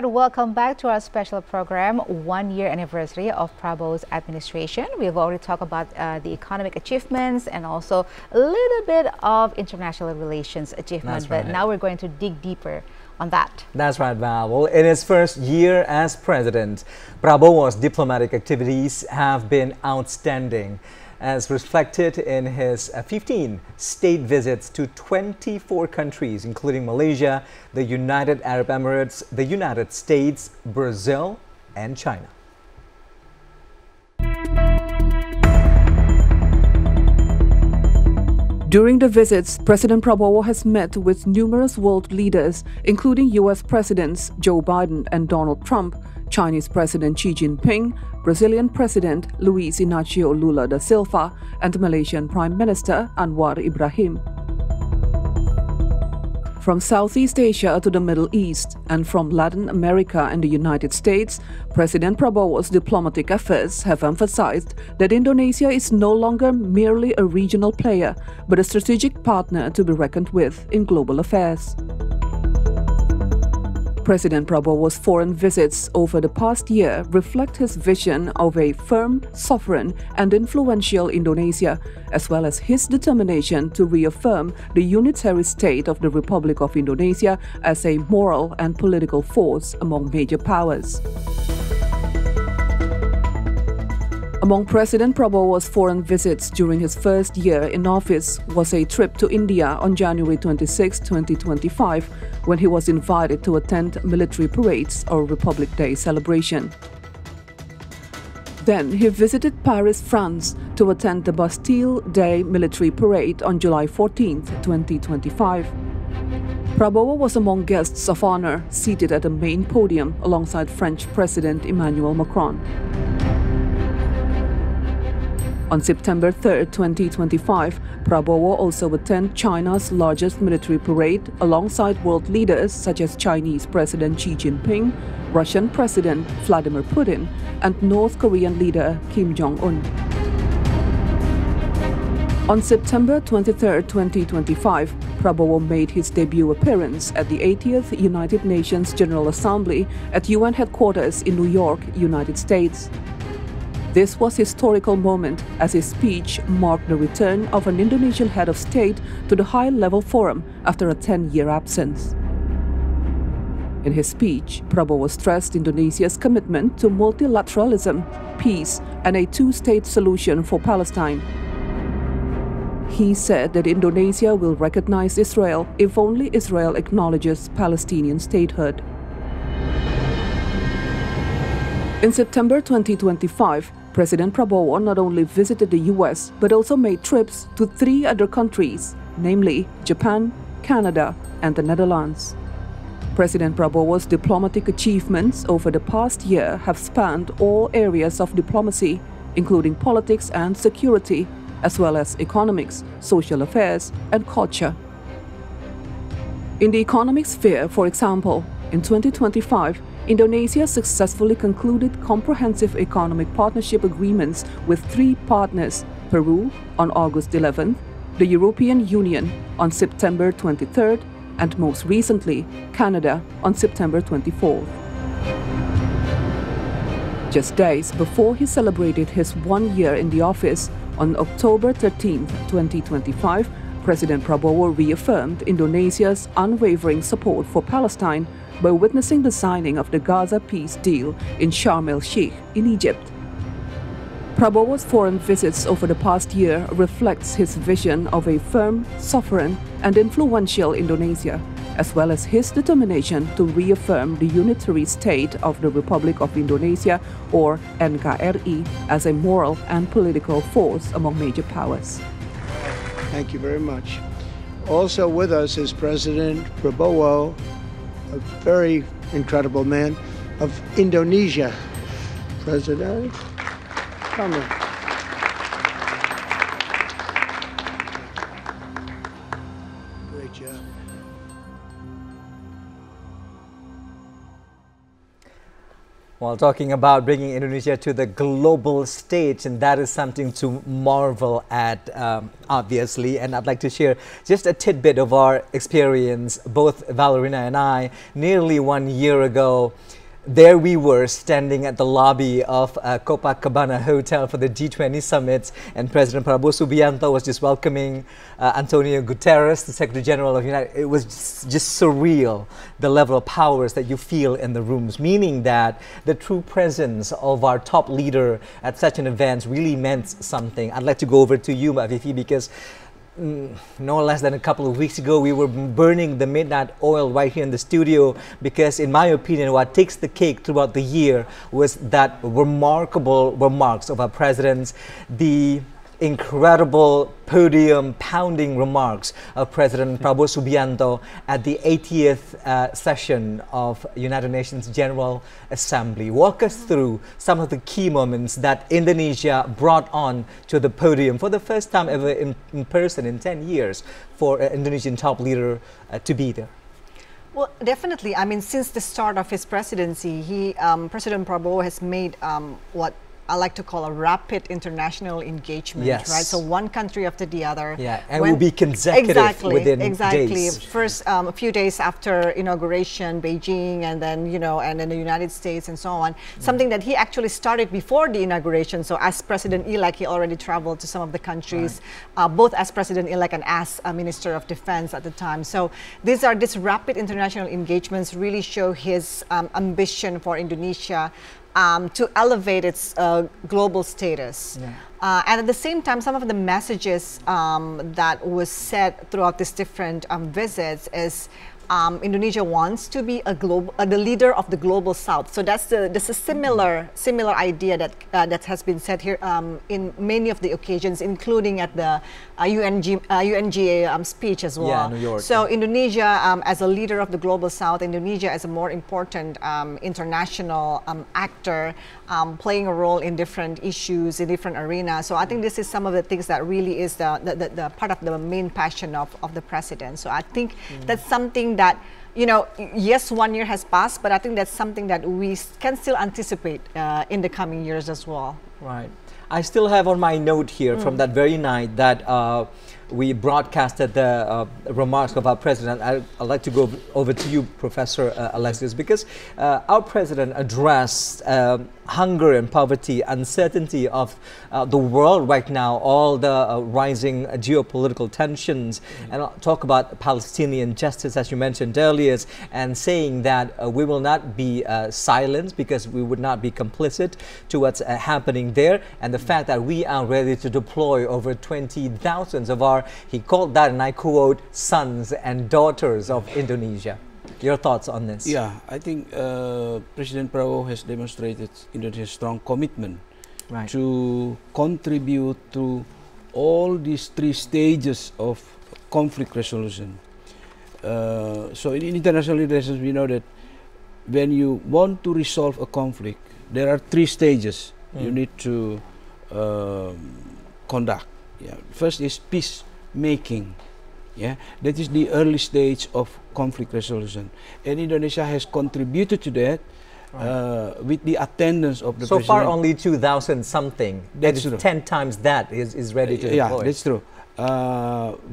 Welcome back to our special program, 1 year anniversary of Prabowo's administration. We've already talked about the economic achievements and also a little bit of international relations achievements, but now we're going to dig deeper on that. That's right, Val. Well, in his first year as president, Prabowo's diplomatic activities have been outstanding, as reflected in his 15 state visits to 24 countries, including Malaysia, the United Arab Emirates, the United States, Brazil, and China. During the visits, President Prabowo has met with numerous world leaders, including U.S. Presidents Joe Biden and Donald Trump, Chinese President Xi Jinping, Brazilian President Luiz Inácio Lula da Silva, and Malaysian Prime Minister Anwar Ibrahim. From Southeast Asia to the Middle East and from Latin America and the United States, President Prabowo's diplomatic efforts have emphasized that Indonesia is no longer merely a regional player, but a strategic partner to be reckoned with in global affairs. President Prabowo's foreign visits over the past year reflect his vision of a firm, sovereign, and influential Indonesia, as well as his determination to reaffirm the unitary state of the Republic of Indonesia as a moral and political force among major powers. Among President Prabowo's foreign visits during his first year in office was a trip to India on January 26, 2025, when he was invited to attend military parades or Republic Day celebration. Then he visited Paris, France, to attend the Bastille Day military parade on July 14, 2025. Prabowo was among guests of honor seated at the main podium alongside French President Emmanuel Macron. On September 3, 2025, Prabowo also attended China's largest military parade alongside world leaders such as Chinese President Xi Jinping, Russian President Vladimir Putin, and North Korean leader Kim Jong-un. On September 23, 2025, Prabowo made his debut appearance at the 80th United Nations General Assembly at UN headquarters in New York, United States. This was a historical moment as his speech marked the return of an Indonesian head of state to the high-level forum after a 10-year absence. In his speech, Prabowo stressed Indonesia's commitment to multilateralism, peace, and a two-state solution for Palestine. He said that Indonesia will recognize Israel if only Israel acknowledges Palestinian statehood. In September 2025, President Prabowo not only visited the US but also made trips to 3 other countries, namely Japan, Canada, and the Netherlands. President Prabowo's diplomatic achievements over the past year have spanned all areas of diplomacy, including politics and security, as well as economics, social affairs, and culture. In the economic sphere, for example, in 2025, Indonesia successfully concluded comprehensive economic partnership agreements with 3 partners: Peru on August 11th, the European Union on September 23rd, and most recently, Canada on September 24th. Just days before he celebrated his 1 year in the office, on October 13, 2025, President Prabowo reaffirmed Indonesia's unwavering support for Palestine by witnessing the signing of the Gaza peace deal in Sharm el-Sheikh in Egypt. Prabowo's foreign visits over the past year reflects his vision of a firm, sovereign, and influential Indonesia, as well as his determination to reaffirm the unitary state of the Republic of Indonesia, or NKRI, as a moral and political force among major powers. Thank you very much. Also with us is President Prabowo, a very incredible man of Indonesia. President, come on. Great job. While talking about bringing Indonesia to the global stage, and that is something to marvel at, obviously. And I'd like to share just a tidbit of our experience, both Valerina and I, nearly 1 year ago. there we were standing at the lobby of Copacabana Hotel for the G20 summit, and President Prabowo Subianto was just welcoming Antonio Guterres, the Secretary General of United. It was just surreal, the level of powers that you feel in the rooms, meaning that the true presence of our top leader at such an event really meant something. I'd like to go over to you, Vivi, because no less than a couple of weeks ago, we were burning the midnight oil right here in the studio, because in my opinion, what takes the cake throughout the year was that remarkable remarks of our presidents, the incredible podium pounding remarks of President Prabowo Subianto at the 80th session of United Nations General Assembly. Walk us through some of the key moments that Indonesia brought on to the podium for the first time ever in person in 10 years for an Indonesian top leader to be there. Well, definitely. I mean, since the start of his presidency, President Prabowo has made what I like to call a rapid international engagement, yes. right? So one country after the other. Yeah, and will be consecutive within days. First, a few days after inauguration, Beijing, and then, and then the United States and so on. Something that he actually started before the inauguration. So as President-elect, he already traveled to some of the countries, both as President-elect and as a Minister of Defense at the time. So these rapid international engagements really show his ambition for Indonesia to elevate its global status. Yeah. And at the same time, some of the messages that was said throughout these different visits is Indonesia wants to be the leader of the global South. So that's a similar idea that has been said here in many of the occasions, including at the UNGA speech as well. Yeah, New York. So Indonesia as a leader of the global South, Indonesia as a more important international actor, playing a role in different issues, in different arenas. So I think this is some of the things that really is the part of the main passion of the president. So I think that's something that, yes, 1 year has passed, but I think that's something that we can still anticipate in the coming years as well. Right. I still have on my note here from that very night that we broadcasted the remarks of our president. I'd like to go over to you, Professor Alexius, because our president addressed hunger and poverty, uncertainty of the world right now, all the rising geopolitical tensions, and talk about Palestinian justice, as you mentioned earlier, and saying that we will not be silenced because we would not be complicit to what's happening there, and the fact that we are ready to deploy over 20,000 of our, he called that, and I quote, sons and daughters of Indonesia. Your thoughts on this? Yeah, I think President Prabowo has demonstrated Indonesia's strong commitment to contribute to all these 3 stages of conflict resolution. So in international relations, we know that when you want to resolve a conflict, there are 3 stages you need to conduct. Yeah. First is peacemaking. Yeah, that is the early stage of conflict resolution, and Indonesia has contributed to that with the attendance of the so president. Far only 2,000 something. That's true. 10 times that is ready to deploy. Yeah, that's true.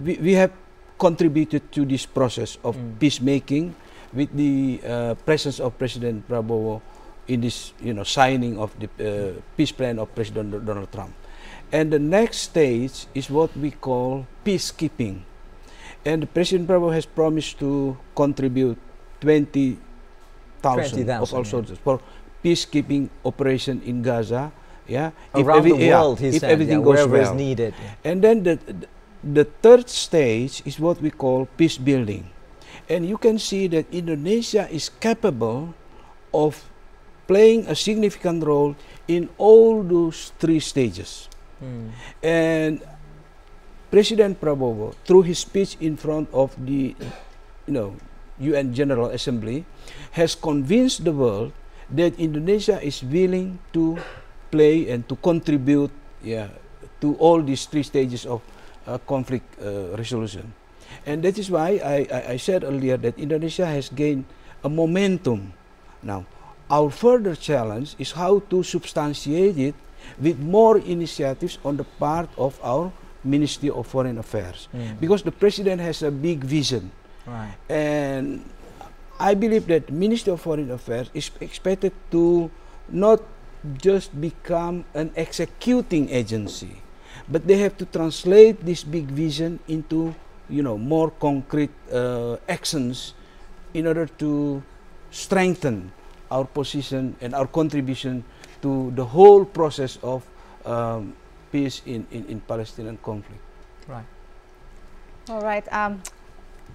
We have contributed to this process of peacemaking with the presence of President Prabowo in this, signing of the peace plan of President Donald Trump. And the next stage is what we call peacekeeping. And President Prabowo has promised to contribute 20,000 of all soldiers for peacekeeping operation in Gaza. Yeah, around the world, he if said, everything goes wherever well. is needed. And then the third stage is what we call peace building. And you can see that Indonesia is capable of playing a significant role in all those 3 stages. And President Prabowo, through his speech in front of the UN General Assembly, has convinced the world that Indonesia is willing to play and to contribute to all these 3 stages of conflict resolution. And that is why I said earlier that Indonesia has gained a momentum. Now, our further challenge is how to substantiate it with more initiatives on the part of our Ministry of Foreign Affairs, because the president has a big vision, and I believe that Ministry of Foreign Affairs is expected to not just become an executing agency, but they have to translate this big vision into, more concrete actions in order to strengthen our position and our contribution to the whole process of peace in Palestinian conflict. Right. All right.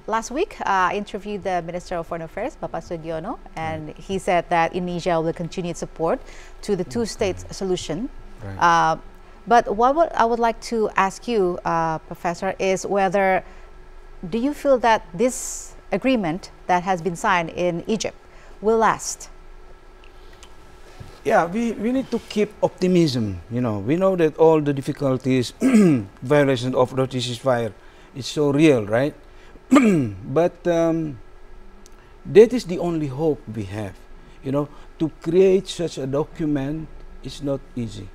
Last week, I interviewed the Minister of Foreign Affairs, Bapak Sudiono, and he said that Indonesia will continue support to the two-state solution. Right. But what I would like to ask you, Professor, is whether do you feel that this agreement that has been signed in Egypt will last? Yeah, we need to keep optimism. We know that all the difficulties, violations of the ceasefire, is so real, right? But that is the only hope we have. To create such a document is not easy.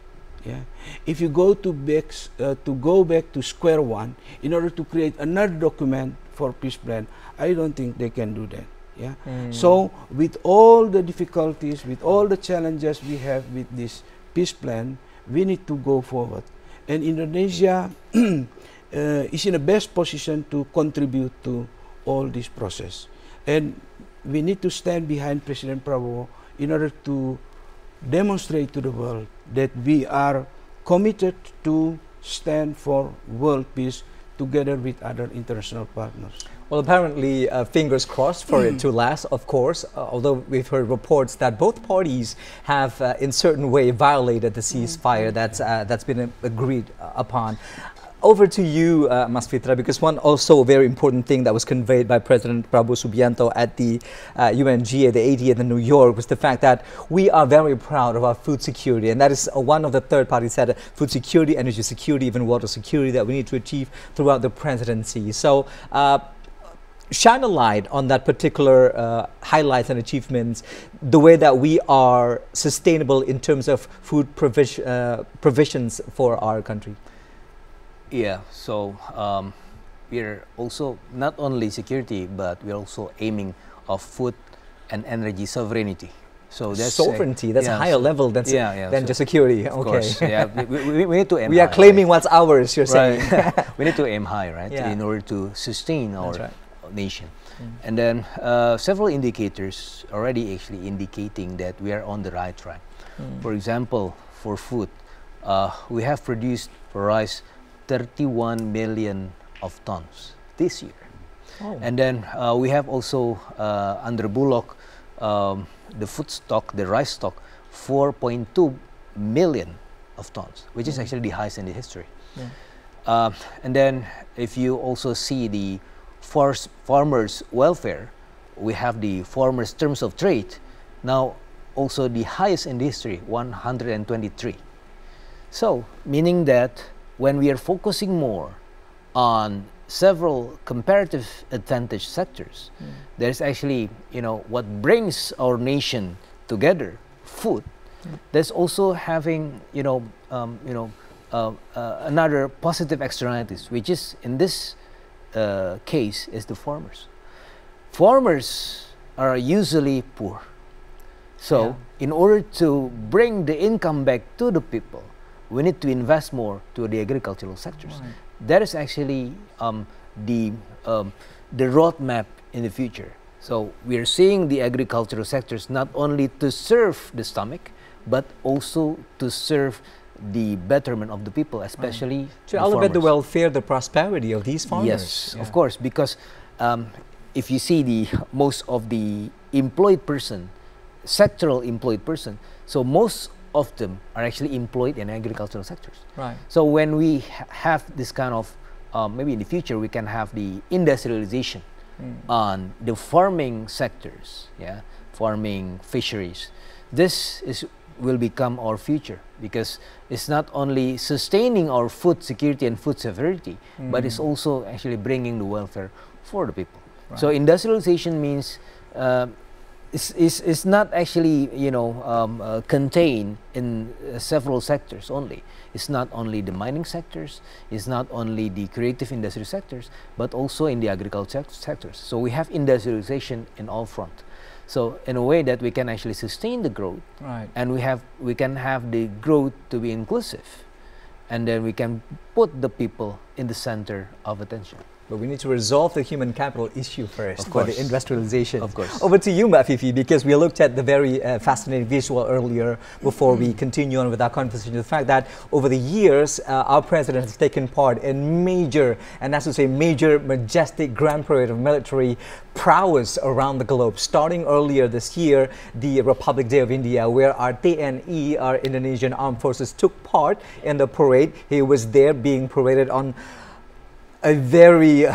Yeah, if you go back to square one in order to create another document for peace plan, I don't think they can do that. Yeah. So with all the difficulties, with all the challenges we have with this peace plan, we need to go forward. And Indonesia is in the best position to contribute to all this process. And we need to stand behind President Prabowo in order to demonstrate to the world that we are committed to stand for world peace together with other international partners. Well, apparently, fingers crossed for it to last, of course, although we've heard reports that both parties have, in certain way, violated the ceasefire that's been agreed upon. Over to you, Mas Fitra, because one also very important thing that was conveyed by President Prabowo Subianto at the UNGA, the 80th in New York, was the fact that we are very proud of our food security. And that is one of the third parties said, food security, energy security, even water security that we need to achieve throughout the presidency. So shine a light on that particular highlights and achievements, the way that we are sustainable in terms of food provisions for our country. Yeah, so we're also not only security, but we're also aiming of food and energy sovereignty. So that's sovereignty. That's a higher level than just security. Of course, yeah, we need to aim. We are claiming what's ours. You're saying we need to aim high, right? In order to sustain our nation. And then several indicators already actually indicating that we are on the right track. For example, for food, we have produced for rice 31 million of tons this year. And then we have also under Bulog the food stock, the rice stock, 4.2 million of tons, which is actually the highest in the history. And then if you also see the farmers' welfare, we have the farmers' terms of trade, now also the highest in the history, 123. So, meaning that when we are focusing more on several comparative advantage sectors, there's actually, what brings our nation together, food. There's also having, another positive externalities, which is in this case is the farmers. Farmers are usually poor. So in order to bring the income back to the people, we need to invest more to the agricultural sectors. That is actually the roadmap in the future. So we are seeing the agricultural sectors not only to serve the stomach, but also to serve the betterment of the people, especially to elevate the welfare, the prosperity of these farmers. Yes, of course, because if you see the most of the employed person, sectoral employed person, so most of them are actually employed in agricultural sectors. So when we have this kind of, maybe in the future we can have the industrialization on the farming sectors, farming, fisheries. This will become our future, because it's not only sustaining our food security and food sovereignty, but it's also actually bringing the welfare for the people. So industrialization means is not actually, you know, contained in several sectors only. It's not only the mining sectors, it's not only the creative industry sectors, but also in the agriculture sectors. So we have industrialization in all fronts. So in a way that we can actually sustain the growth, right, and we can have the growth to be inclusive, and then we can put the people in the center of attention. But we need to resolve the human capital issue first for the industrialization. Of course. Over to you, Fifi, because we looked at the very fascinating visual earlier before we continue on with our conversation. The fact that over the years, our president has taken part in major, and that's to say major, majestic grand parade of military prowess around the globe. Starting earlier this year, the Republic Day of India, where our TNI, our Indonesian Armed Forces, took part in the parade. He was there being paraded on a very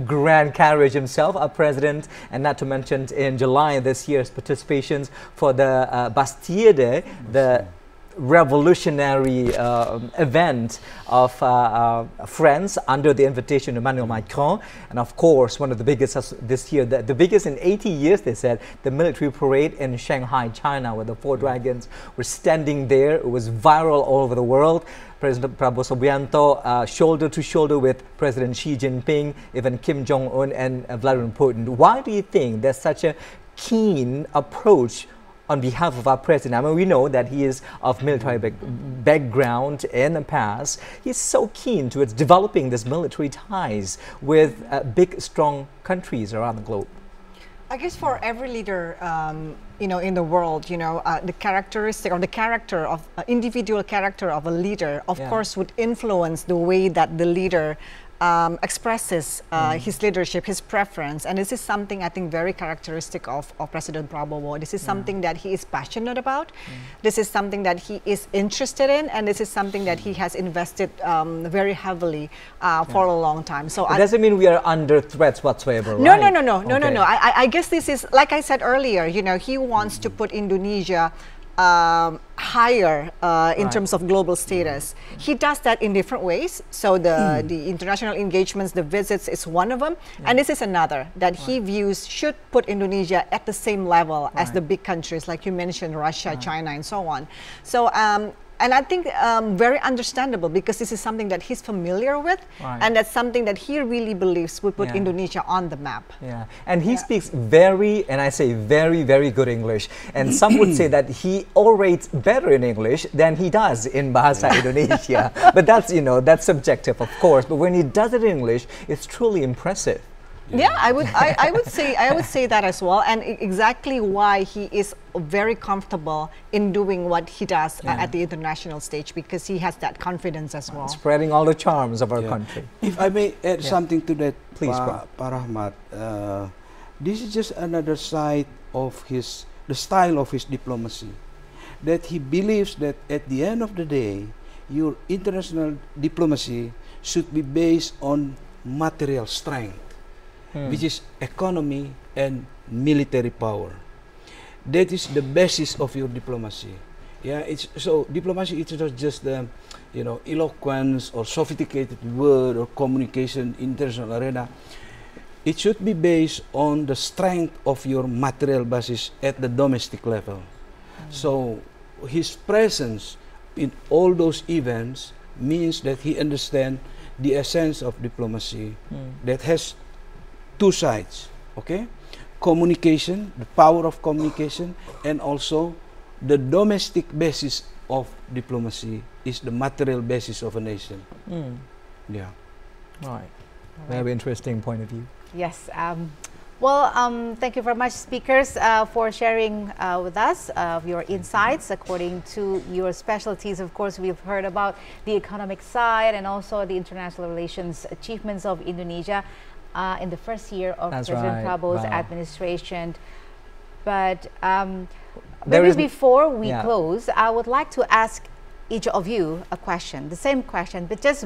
grand carriage himself, our president, and not to mention in July this year's participations for the Bastiede, the revolutionary event of France under the invitation of Emmanuel Macron. And of course, one of the biggest this year, the biggest in 80 years, they said, the military parade in Shanghai, China, where the 4 dragons were standing there. It was viral all over the world. President Prabowo shoulder to shoulder with President Xi Jinping, even Kim Jong-un and Vladimir Putin. Why do you think there's such a keen approach on behalf of our president? I mean, we know that he is of military background in the past. He's so keen towards developing this military ties with big, strong countries around the globe. I guess for every leader, you know, in the world, you know, the characteristic or the character of individual character of a leader, of course, would influence the way that the leader expresses his leadership, his preference. And this is something I think very characteristic of President Prabowo. This is something that he is passionate about. This is something that he is interested in, and this is something that he has invested very heavily for a long time. So it doesn't mean we are under threats whatsoever, right? No. I guess this is, like I said earlier, you know, he wants to put Indonesia higher in terms of global status. He does that in different ways. So the international engagements, the visits is one of them. And this is another that he views should put Indonesia at the same level as the big countries, like you mentioned, Russia, China, and so on. So, and I think very understandable, because this is something that he's familiar with, and that's something that he really believes would put Indonesia on the map. And he speaks very, and I say very, very good English. And some would say that he orates better in English than he does in Bahasa Indonesia. But that's, you know, that's subjective, of course. But when he does it in English, it's truly impressive. Yeah, I would say that as well, and exactly why he is very comfortable in doing what he does at the international stage, because he has that confidence as well. Spreading all the charms of our country. If I may add something to that, please, Pa Rahmat, this is just another side of the style of his diplomacy, that he believes that at the end of the day, your international diplomacy should be based on material strength, which is economy and military power. That is the basis of your diplomacy. Yeah, it's so diplomacy. It's not just the, you know, eloquence or sophisticated word or communication in international arena. It should be based on the strength of your material basis at the domestic level. So his presence in all those events means that he understands the essence of diplomacy that has 2 sides, okay? Communication, the power of communication, and also the domestic basis of diplomacy is the material basis of a nation. Yeah. Right. Very interesting point of view. Yes. Thank you very much, speakers, for sharing with us your insights according to your specialties. Of course, we've heard about the economic side and also the international relations achievements of Indonesia in the first year of President Prabowo's administration. But maybe before we close, I would like to ask each of you a question, the same question, but just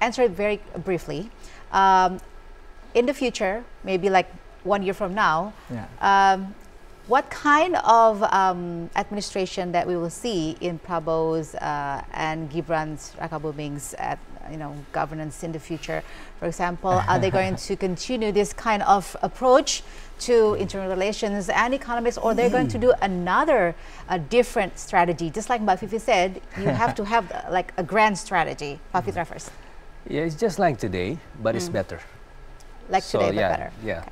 answer it very briefly. In the future, maybe like 1 year from now, what kind of administration that we will see in Prabowo's and Gibran's Rakabuming's governance in the future? For example, are they going to continue this kind of approach to internal relations and economics, or they're going to do another different strategy? Just like Mbak Fifi said, you have to have like a grand strategy. Mbak Fitra first. Yeah, it's just like today, but it's better. Like today, but better. Yeah. Okay.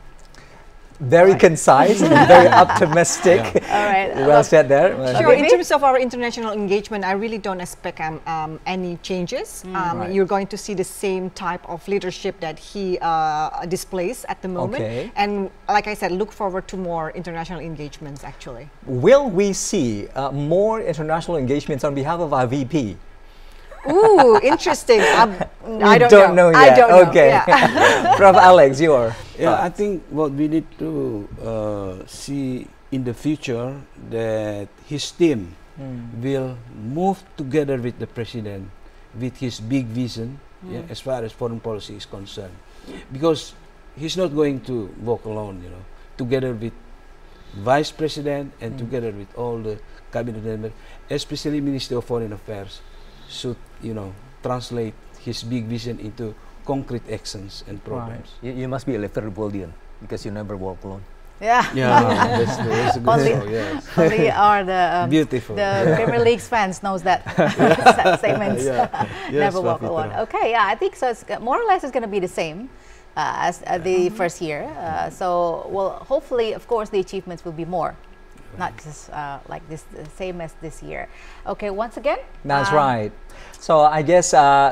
Very concise and very optimistic. All right. Well said there. Sure. In terms of our international engagement, I really don't expect any changes. Right. You're going to see the same type of leadership that he displays at the moment. Okay. And like I said, look forward to more international engagements, actually. Will we see more international engagements on behalf of our VP? Ooh, interesting. I don't know yet. I don't know. Okay. Yeah. Prof. Alex, your I think what we need to see in the future that his team will move together with the president with his big vision as far as foreign policy is concerned, because he's not going to walk alone, together with vice president and together with all the cabinet members, especially Ministry of Foreign Affairs, should translate his big vision into concrete actions and programs. Right. You must be a Liverpoolian because you never walk alone. Yeah. Yeah, that's a good show, yes. Only are the beautiful. The Premier League's fans knows that statements. Never walk alone. Okay, yeah, I think so. It's more or less it's going to be the same as the first year. So, well, hopefully, of course, the achievements will be more. Not just like this, the same as this year. Okay, once again. That's right. So I guess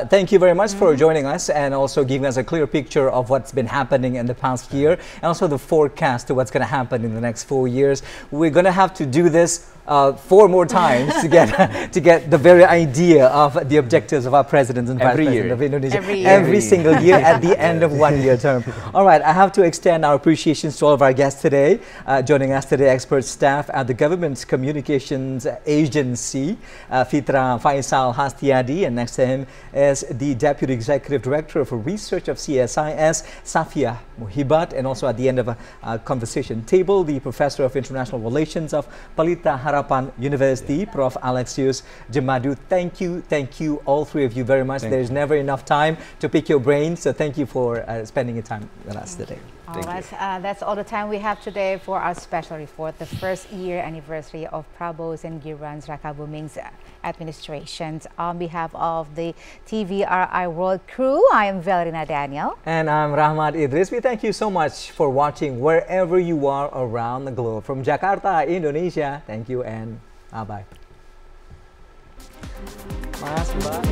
thank you very much for joining us and also giving us a clear picture of what's been happening in the past year and also the forecast to what's going to happen in the next 4 years. We're going to have to do this 4 more times to get the very idea of the objectives of our president and vice president of Indonesia every single year at the end of 1 year term. All right, I have to extend our appreciations to all of our guests today. Joining us today, expert staff at the Government Communications Agency, Fitra Faisal Hastiadi, and next to him is the Deputy Executive Director for Research of CSIS, Safia Muhibat, and also at the end of a conversation table, the Professor of International Relations of Pelita Harapan University, Prof. Alexius Jemadu. Thank you, all 3 of you very much. There's never enough time to pick your brains, so thank you for spending your time with us today. All right, that's all the time we have today for our special report, the first year anniversary of Prabowo's and Gibran's Rakabuming's administrations. On behalf of the TVRI World crew, I am Valerina Daniel. And I'm Rahmat Idris. We thank you so much for watching wherever you are around the globe. From Jakarta, Indonesia, thank you and bye-bye. Mas, Mbak.